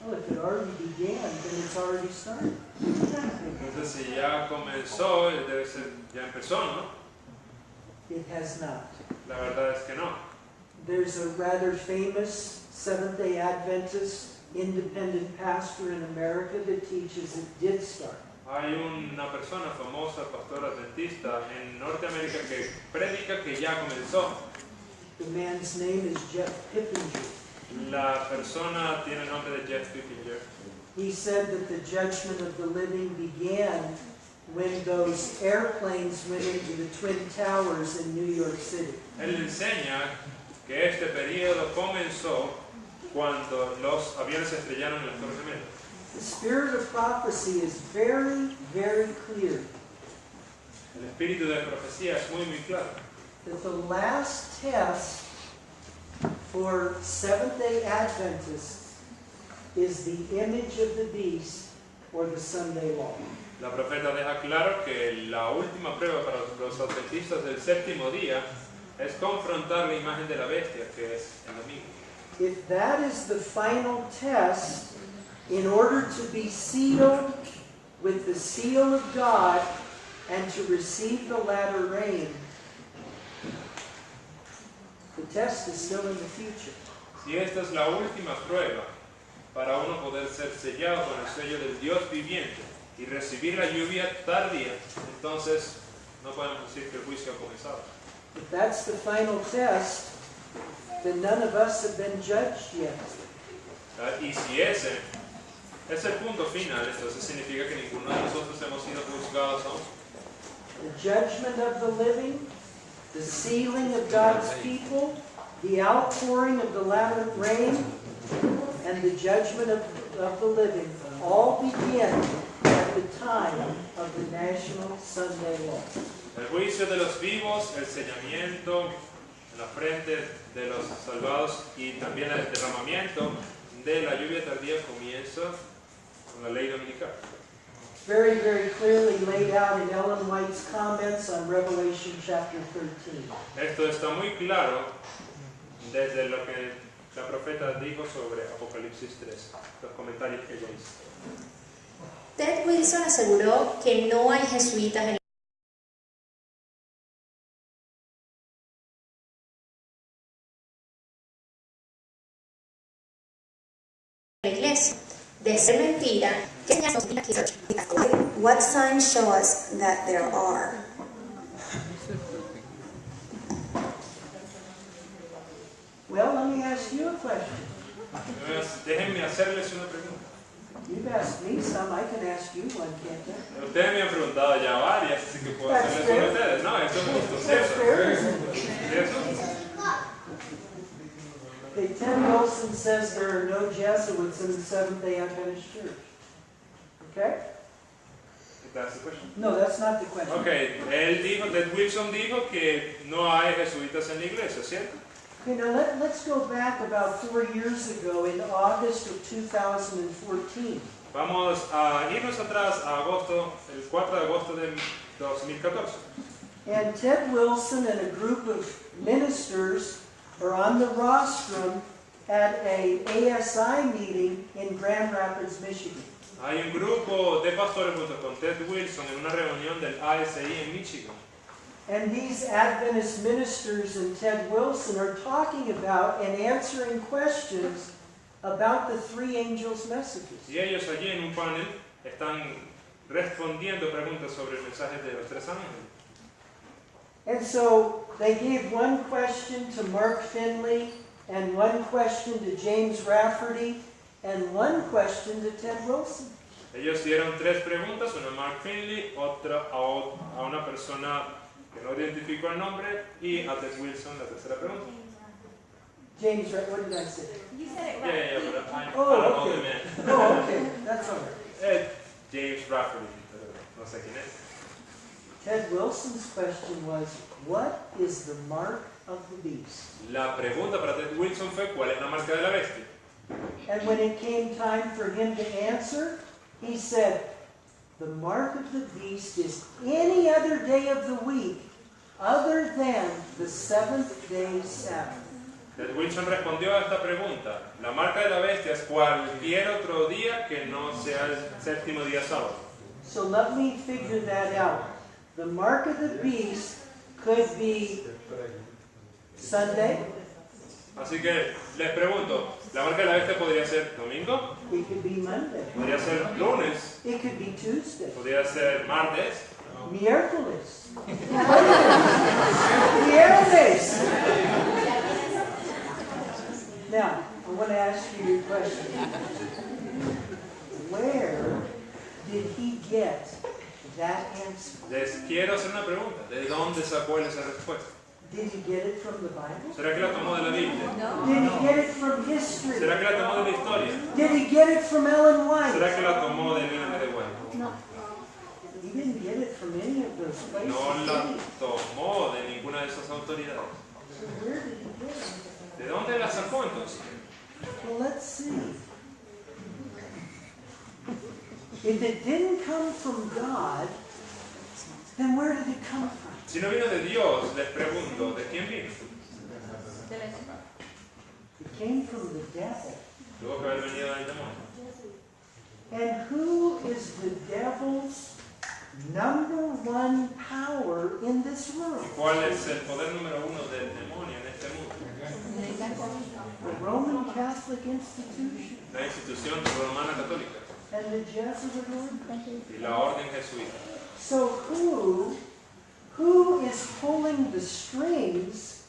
Well, if it already began, then it's already started. Entonces, si ya comenzó, debe ser, ya empezó, ¿no? It has not. La verdad es que no. There's a rather famous Seventh-day Adventist independent pastor in America that teaches it did start. Hay una persona famosa, pastor adventista en Norteamérica que predica que ya comenzó. The man's name is Jeff Pippinger. La persona tiene el nombre de Jeff Pippinger. He said that the judgment of the living began when those airplanes went into the Twin Towers in New York City. Él enseña que este periodo comenzó cuando los aviones se estrellaron en las Torres Gemelas. The spirit of prophecy is very, very clear El espíritu de profecía es muy claro. that the last test for Seventh-day Adventists is the image of the beast or the Sunday law. La profeta deja claro que la última prueba para los adventistas del séptimo día es confrontar la imagen de la bestia, que es el domingo. If that is the final test, in order to be sealed with the seal of God and to receive the latter rain, the test is still in the future. Si esta es la última prueba para uno poder ser sellado con el sello del Dios viviente y recibir la lluvia tardía, entonces no podemos decir que el juicio ha comenzado. If that's the final test, then none of us have been judged yet. Y si ese es el punto final, entonces significa que ninguno de nosotros hemos sido juzgados aún. The judgment of the living, the sealing of God's people, the outpouring of the latter rain, and the judgment of the living all begin at the time of the National Sunday Law. El juicio de los vivos, el sellamiento en la frente de los salvados y también el derramamiento de la lluvia tardía comienza con la ley dominical. Very, very clearly laid out in Ellen White's comments on Revelation chapter 13. Esto está muy claro desde lo que la profeta dijo sobre Apocalipsis 3, los comentarios que ella hizo. Ted Wilson aseguró que no hay jesuitas en la iglesia. De ser mentira, ¿qué señales nos indica que What signs show us that there are? Well, let me ask you a question. Déjenme hacerles una pregunta. You've asked me some, I can ask you one, can't I? Ustedes me han preguntado ya varias, así que puedo That's hacerles fair. una a ustedes. No, eso es justo, That's fair, ¿cierto? isn't it? ¿Cierto? Okay, Ted Wilson says there are no Jesuits in the Seventh-day Adventist Church. Okay? That's the question. No, that's not the question. Ok, Ted Wilson dijo que no hay jesuitas en la iglesia, ¿cierto? Okay, now let's go back about 4 years ago in August of 2014. Vamos a irnos atrás a agosto, el 4 de agosto de 2014. And Ted Wilson and a group of ministers are on the rostrum at a ASI meeting in Grand Rapids, Michigan. Hay un grupo de pastores junto con Ted Wilson en una reunión del ASI en Michigan. And these Adventist ministers and Ted Wilson are talking about and answering questions about the three angels' messages. Y ellos allí en un panel están respondiendo preguntas sobre el mensaje de los tres ángeles. And so they gave one question to Mark Finley, and one question to James Rafferty, and one question to Ted Wilson. Ellos dieron tres preguntas, una a Mark Finley, otra a una persona que no identificó el nombre, y a Ted Wilson la tercera pregunta. James, what did I say? You said it Yeah, right. but I Oh, don't know okay. the man. Oh, okay, that's all right. James Rafferty, pero no sé quién es. Ted Wilson's question was, what is the mark of the beast? La pregunta para Ted Wilson fue, ¿cuál es la marca de la bestia? And when it came time for him to answer, he said, the mark of the beast is any other day of the week other than the seventh-day Sabbath. Ted Wilson respondió a esta pregunta. La marca de la bestia es cualquier otro día que no sea el séptimo día sábado. So let me figure that out. The mark of the beast could be Sunday, Así que les pregunto, ¿la marca de la bestia podría ser domingo? it could be Monday, ¿Podría ser lunes? it could be Tuesday, ¿Podría ser martes? miércoles. Viernes. Now, I want to ask you a question. Where did he get that answer? Les quiero hacer una pregunta. ¿De dónde sacó él esa respuesta? Did he get it from the Bible? ¿Será que la tomó de la Biblia? Did he get it from history? ¿Será que la tomó de la historia? Did he get it from Ellen White? ¿Será que la tomó de Elena de White? He didn't get it from any of those places. No la tomó de ninguna de esas autoridades. So where did he get it? ¿De dónde la sacó entonces? Well, let's see. If it didn't come from God, then where did it come from? Si no vino de Dios, les pregunto, ¿de quién vino? It came from the devil. Tuvo que haber venido del demonio. And who is the devil's number one power in this world? ¿Cuál es el poder número uno del demonio en este mundo? The Roman Catholic institution La institución romana católica and the Jesuit order. y la orden jesuita. So who is pulling the strings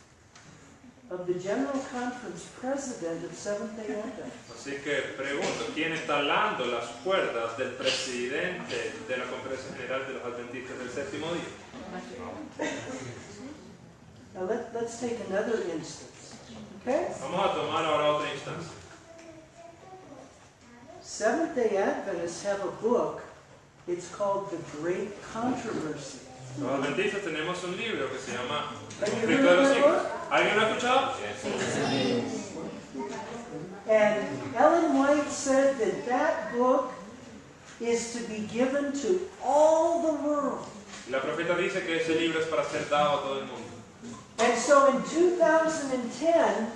of the General Conference president of Seventh-day Adventists? Así que pregunto, ¿quién está jalando las cuerdas del presidente de la Conferencia General de los Adventistas del Séptimo Día? Now let's take another instance. Okay? Vamos a tomar ahora otra instancia. Seventh-day Adventists have a book. It's called The Great Controversy. Los adventistas tenemos un libro que se llama El Have you conflicto de heard los of that siglos. book? ¿Alguien lo ha escuchado? And Ellen White said that that book is to be given to all the world. Y la profeta dice que ese libro es para ser dado a todo el mundo. And so in 2010,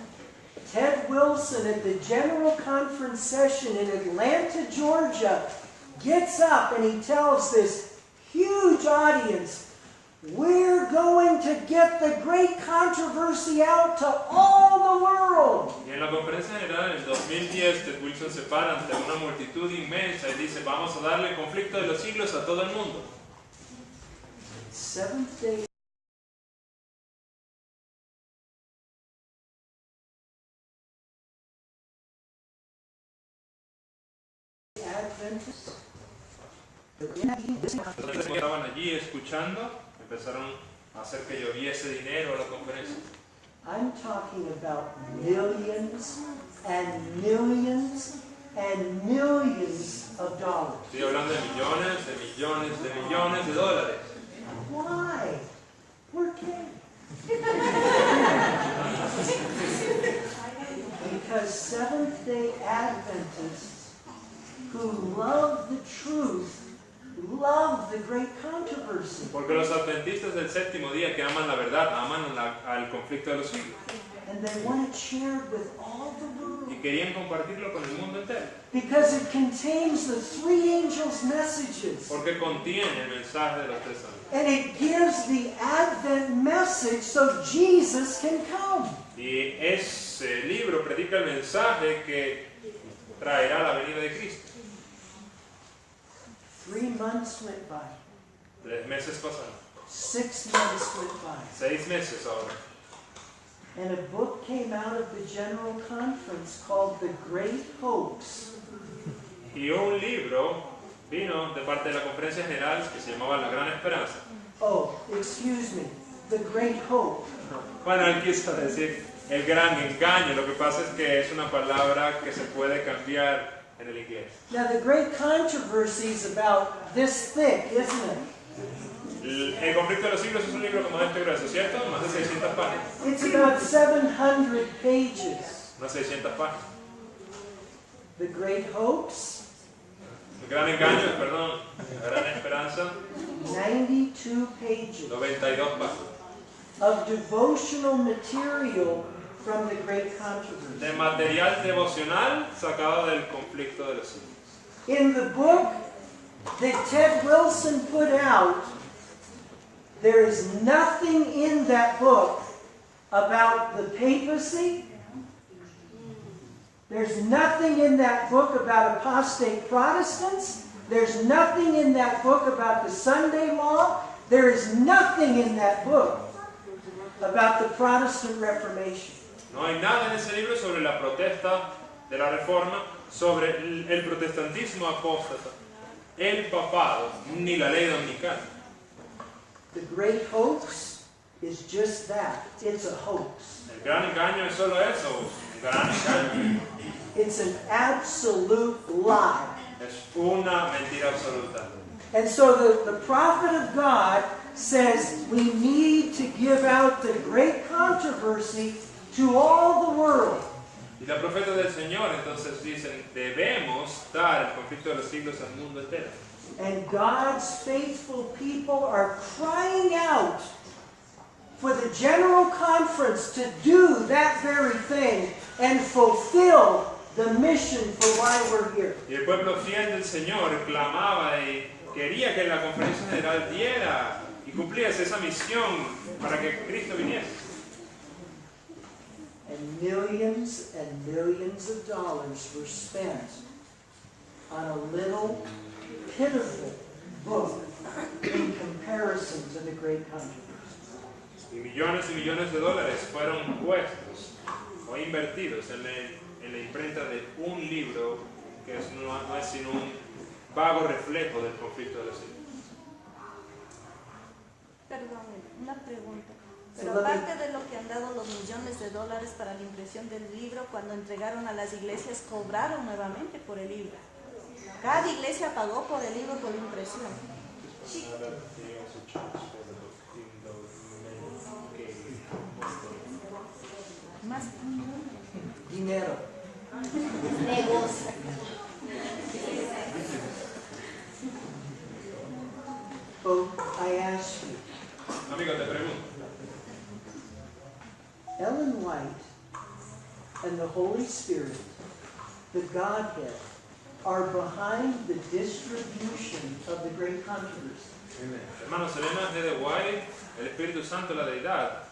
Ted Wilson at the General Conference session in Atlanta, Georgia, gets up and he tells this huge audience, we're going to get the great controversy out to all the world. Y en la conferencia general en el 2010, Ted Wilson se para ante una multitud inmensa y dice, vamos a darle el conflicto de los siglos a todo el mundo. Seventh-day Adventists. Entonces estaban allí escuchando, empezaron a hacer que lloviese dinero a la conferencia. I'm talking about millions and millions and millions of dollars. Estoy hablando de millones, de millones, de millones de dólares. Why? ¿Por qué? Because Seventh-day Adventists who love the truth love the great controversy. Porque los adventistas del séptimo día que aman la verdad, aman al conflicto de los siglos. And they want to share it with all the world. Y querían compartirlo con el mundo entero. Because it contains the three angels' messages. Porque contiene el mensaje de los tres ángeles. And it gives the Advent message so Jesus can come. Y ese libro predica el mensaje que traerá la venida de Cristo. 3 months went by. 3 meses pasaron. 6 months went by. 6 meses ahora. And a book came out of the General Conference called The Great Hoax. Y un libro vino de parte de la conferencia general que se llamaba La Gran Esperanza. Oh, excuse me. The Great Hope. Bueno, él quiso decir el gran engaño. Lo que pasa es que es una palabra que se puede cambiar en el inglés. Now, the Great Controversy is about this thick, isn't it? El conflicto de los siglos es un libro como este grueso, ¿cierto? Más de 600 páginas. It's about 700 pages. Unas 600 páginas. The Great Hoax, El gran engaño, perdón, la gran esperanza, 92 pages 92 páginas. of devotional material from the Great Controversy. De material devocional sacado del conflicto de los siglos. In the book that Ted Wilson put out, there is nothing in that book about the papacy. There's nothing in that book about apostate Protestants. There's nothing in that book about the Sunday law. There is nothing in that book about the Protestant Reformation. No hay nada en ese libro sobre la protesta de la Reforma sobre el protestantismo apóstata, el papado, ni la ley dominical. The great hoax is just that. It's a hoax. El gran engaño es solo eso, un gran engaño. It's an absolute lie. Es una mentira absoluta. And so the prophet of God says we need to give out the great controversy to all the world. Y la profeta del Señor entonces dicen, debemos dar el conflicto de los siglos al mundo entero. And God's faithful people are crying out for the General Conference to do that very thing and fulfill the mission for why we're here. Y el pueblo fiel del Señor clamaba y quería que la conferencia general diera y cumpliese esa misión para que Cristo viniese. And millions of dollars were spent on a little pitiful book in comparison to the great controversy. Y millones de dólares fueron puestos o invertidos en la imprenta de un libro que no es sino un vago reflejo del conflicto de los siglos. Perdón, una pregunta. Sí, Pero lo que- aparte de lo que han dado los millones de dólares para la impresión del libro, cuando entregaron a las iglesias cobraron nuevamente por el libro. Cada iglesia pagó por el libro por la impresión. Más Dinero. negocio. So I ask you, Amigo, te pregunto, Ellen White and the Holy Spirit, the Godhead, are behind the distribution of the great controversy. hermanos, Elena G. White, el Espíritu Santo, la Deidad,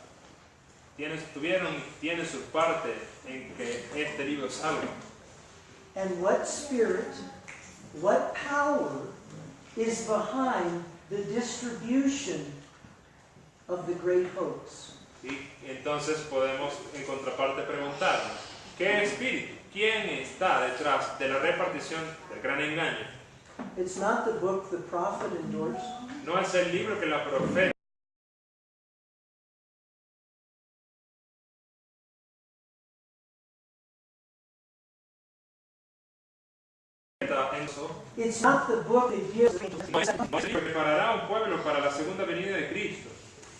tiene su parte en que este libro salga. And what spirit, what power is behind the distribution of the great hoax? Y entonces podemos en contraparte preguntarnos, ¿qué espíritu? ¿Quién está detrás de la repartición del gran engaño? It's not the book the prophet endorsed. No es el libro que la profeta endosó. It's not the book that gives. No es el libro que preparará un pueblo para la segunda venida de Cristo.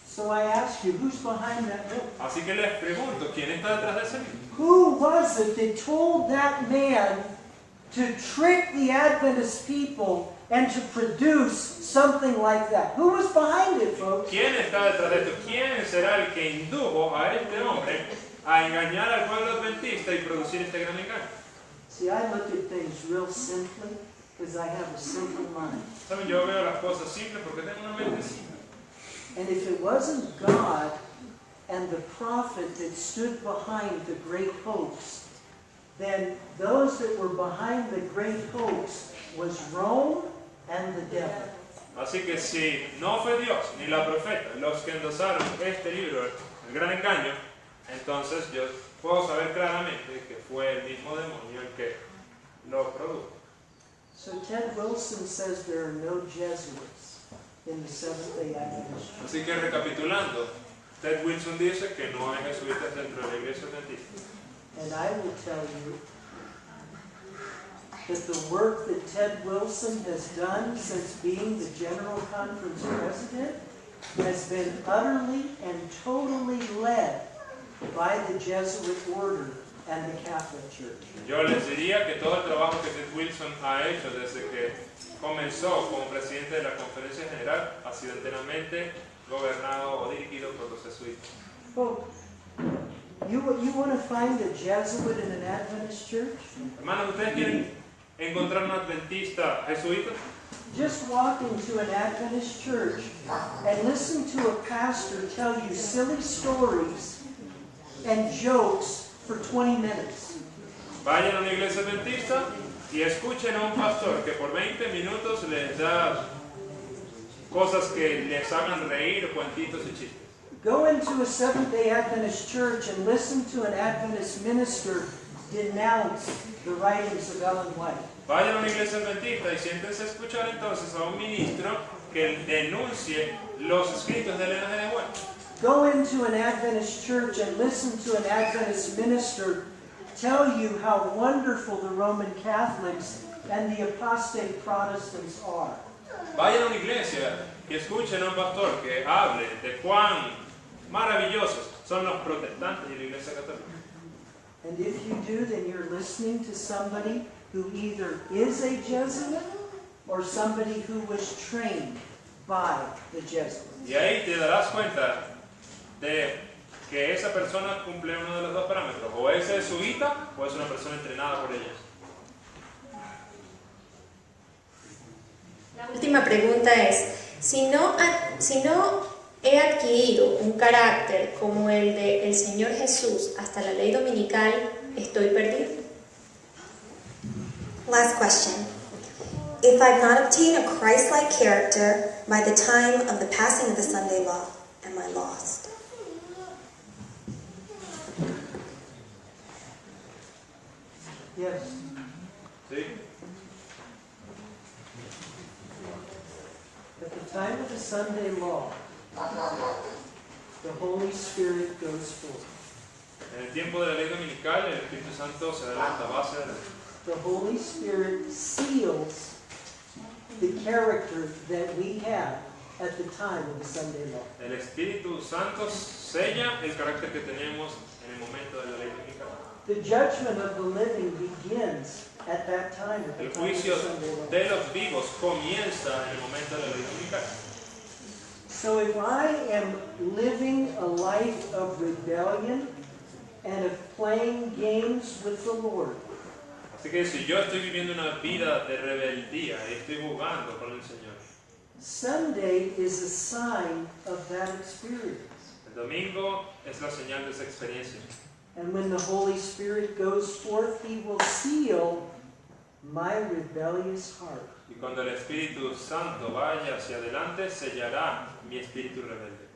So I ask you, who's behind that book? Así que les pregunto, ¿quién está detrás de ese libro? Who was it that told that man to trick the Adventist people and to produce something like that? Who was behind it, folks? ¿Quién está detrás de esto? ¿Quién será el que indujo a este hombre a engañar al pueblo adventista y producir este gran engaño? See, I look at things real simply because I have a simple mind. ¿Saben? Yo veo las cosas simples porque tengo una mente simple. And if it wasn't God and the prophet that stood behind the great hoax, then those that were behind the great hoax was Rome and the devil. Así que si no fue Dios ni la profeta los que endosaron este libro, el gran engaño, entonces yo puedo saber claramente que fue el mismo demonio el que lo produjo. So Ted Wilson says there are no Jesuits in the Seventh-day Adventist Church. Así que recapitulando, Ted Wilson dice que no hay jesuitas dentro de la iglesia adventista. And I will tell you that the work that Ted Wilson has done since being the General Conference president has been utterly and totally led by the Jesuit order and the Catholic Church. Yo les diría que todo el trabajo que Ted Wilson ha hecho desde que comenzó como presidente de la Conferencia General ha sido enteramente gobernado o dirigido por los jesuitas. Well, you want to find a Jesuit in an Adventist church? Hermanos, ¿ustedes quieren encontrar un adventista jesuita? Just walk into an Adventist church and listen to a pastor tell you silly stories and jokes for 20 minutes. Vayan a una iglesia adventista y escuchen a un pastor que por 20 minutos les da cosas que les hagan reír, cuentitos y chistes. Go into a Seventh-day Adventist church and listen to an Adventist minister denounce the writings of Ellen White. Vayan a una iglesia adventista y siéntense a escuchar entonces a un ministro que denuncie los escritos de Elena G. White. Go into an Adventist church and listen to an Adventist minister tell you how wonderful the Roman Catholics and the apostate Protestants are. Vayan a una iglesia y escuchen a un pastor que hable de cuán maravillosos son los protestantes y la iglesia católica. And if you do, then you're listening to somebody who either is a Jesuit or somebody who was trained by the Jesuits. Y ahí te darás cuenta de que esa persona cumple uno de los dos parámetros. O es jesuita o es una persona entrenada por ellos. La última pregunta es, si no he adquirido un carácter como el del Señor Jesús hasta la ley dominical, ¿estoy perdido? Last question. If I've not obtained a Christ-like character by the time of the passing of the Sunday law, am I lost? Yes. ¿Sí? At the time of the Sunday law, the Holy Spirit goes forth. En el tiempo de la ley dominical, el Espíritu Santo se adelanta, va hacia adelante. The Holy Spirit seals the character that we have at the time of the Sunday law. El Espíritu Santo sella el carácter que tenemos en el momento de la ley dominical. The judgment of the living begins at that time, at the El time of juicio the Sunday law. de los vivos comienza en el momento de la ley dominical. So if I am living a life of rebellion and of playing games with the Lord, Así que si yo estoy viviendo una vida de rebeldía y estoy jugando con el Señor, Sunday is a sign of that experience. el domingo es la señal de esa experiencia. And when the Holy Spirit goes forth, He will seal my rebellious heart. Y cuando el Espíritu Santo vaya hacia adelante, sellará mi espíritu rebelde.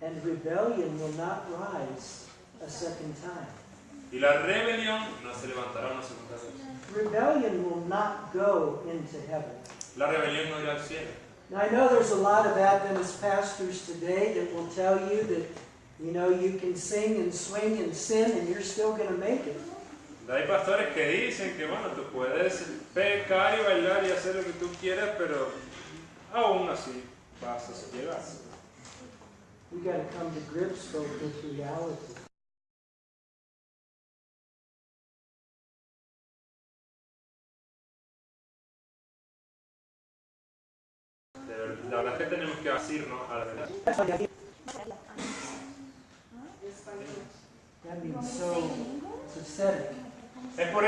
And rebellion will not rise a second time. Y la rebelión no se levantará una segunda vez. Rebellion will not go into heaven. La rebelión no irá al cielo. Now, I know there's a lot of Adventist pastors today that will tell you that, you can sing and swing and sin and you're still going to make it. Hay pastores que dicen que, bueno, tú puedes pecar y bailar y hacer lo que tú quieras, pero aún así vas a llegar. We got to come to grips, folks, with reality. La verdad es que tenemos que asirnos a la verdad. That means so pathetic. Es por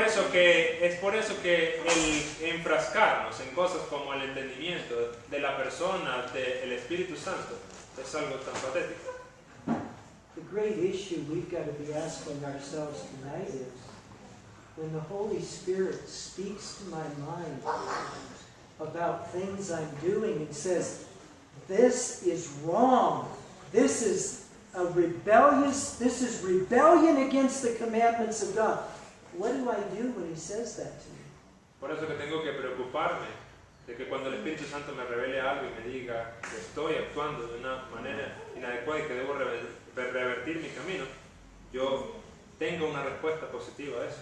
eso que el enfrascarnos en cosas como el entendimiento de la persona, del Espíritu Santo, es algo tan patético. The great issue we've got to be asking ourselves tonight is, when the Holy Spirit speaks to my mind about things I'm doing and says, this is wrong, this is rebellion against the commandments of God. What do I do when He says that to me? Por eso que tengo que preocuparme de que cuando el Espíritu Santo me revele algo y me diga que estoy actuando de una manera inadecuada y que debo revertir mi camino, yo tengo una respuesta positiva a eso.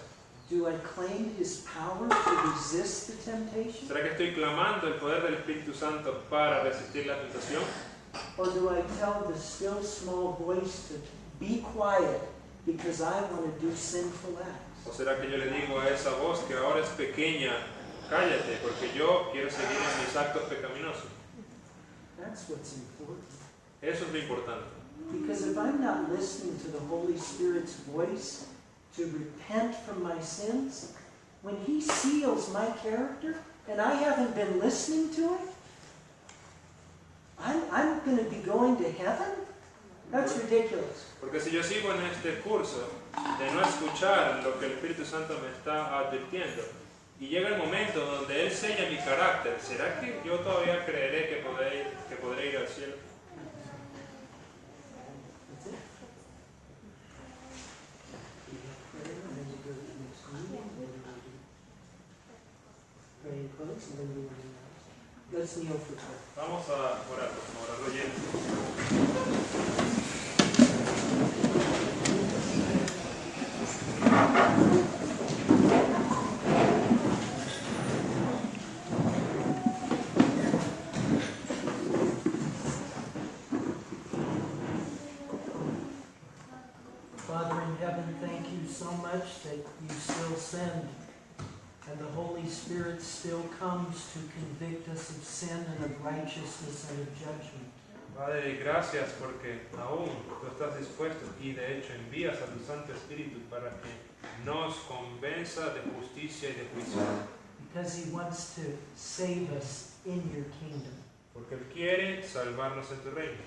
Do I claim His power to resist the temptation? ¿Será que estoy clamando el poder del Espíritu Santo para resistir la tentación? Or do I tell the still small voice to be quiet because I want to do sinful acts? ¿O será que yo le digo a esa voz que ahora es pequeña, cállate, porque yo quiero seguir en mis actos pecaminosos? That's what's important. Eso es lo importante. Because if I'm not listening to the Holy Spirit's voice to repent from my sins, when He seals my character and I haven't been listening to Him, I'm going to be going to heaven? That's ridiculous. Porque si yo sigo en este curso de no escuchar lo que el Espíritu Santo me está advirtiendo y llega el momento donde Él sella mi carácter, ¿será que yo todavía creeré que podré ir al cielo? That's it. let's kneel for prayer. Vamos a orar, por favor, arrodillémonos. Father in heaven, thank you so much that you still send and the Holy Spirit still comes to convict us of sin and of righteousness and of judgment. Padre, gracias porque aún tú estás dispuesto y de hecho envías a tu Santo Espíritu para que nos convenza de justicia y de juicio. Because he wants to save us in your kingdom. Porque Él quiere salvarnos en tu reino.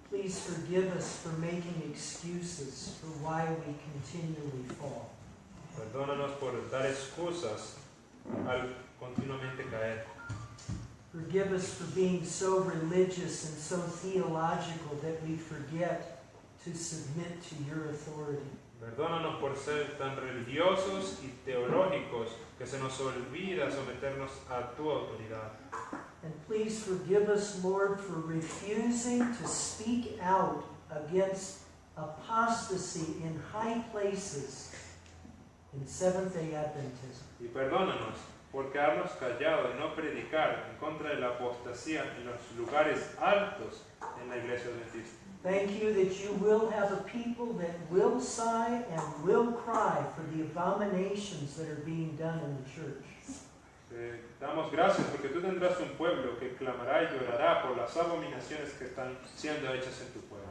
Please forgive us for making excuses for why we continually fall. Perdónanos por dar excusas al continuamente caer. Forgive us for being so religious and so theological that we forget to submit to your authority. Perdónanos por ser tan religiosos y teológicos que se nos olvida someternos a tu autoridad. And please forgive us, Lord, for refusing to speak out against apostasy in high places in Seventh-day Adventism. Y perdónanos por quedarnos callados y no predicar en contra de la apostasía en los lugares altos en la iglesia adventista. Thank you that you will have a people that will sigh and will cry for the abominations that are being done in the church. Te damos gracias porque tú tendrás un pueblo que clamará y llorará por las abominaciones que están siendo hechas en tu pueblo.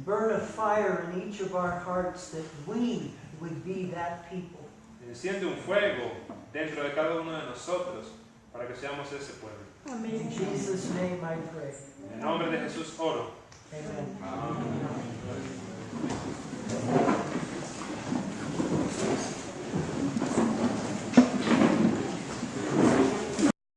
Burn a fire in each of our hearts that we would be that people. Enciende un fuego dentro de cada uno de nosotros para que seamos ese pueblo. In Jesus' name I pray. En el nombre de Jesús oro. Amen.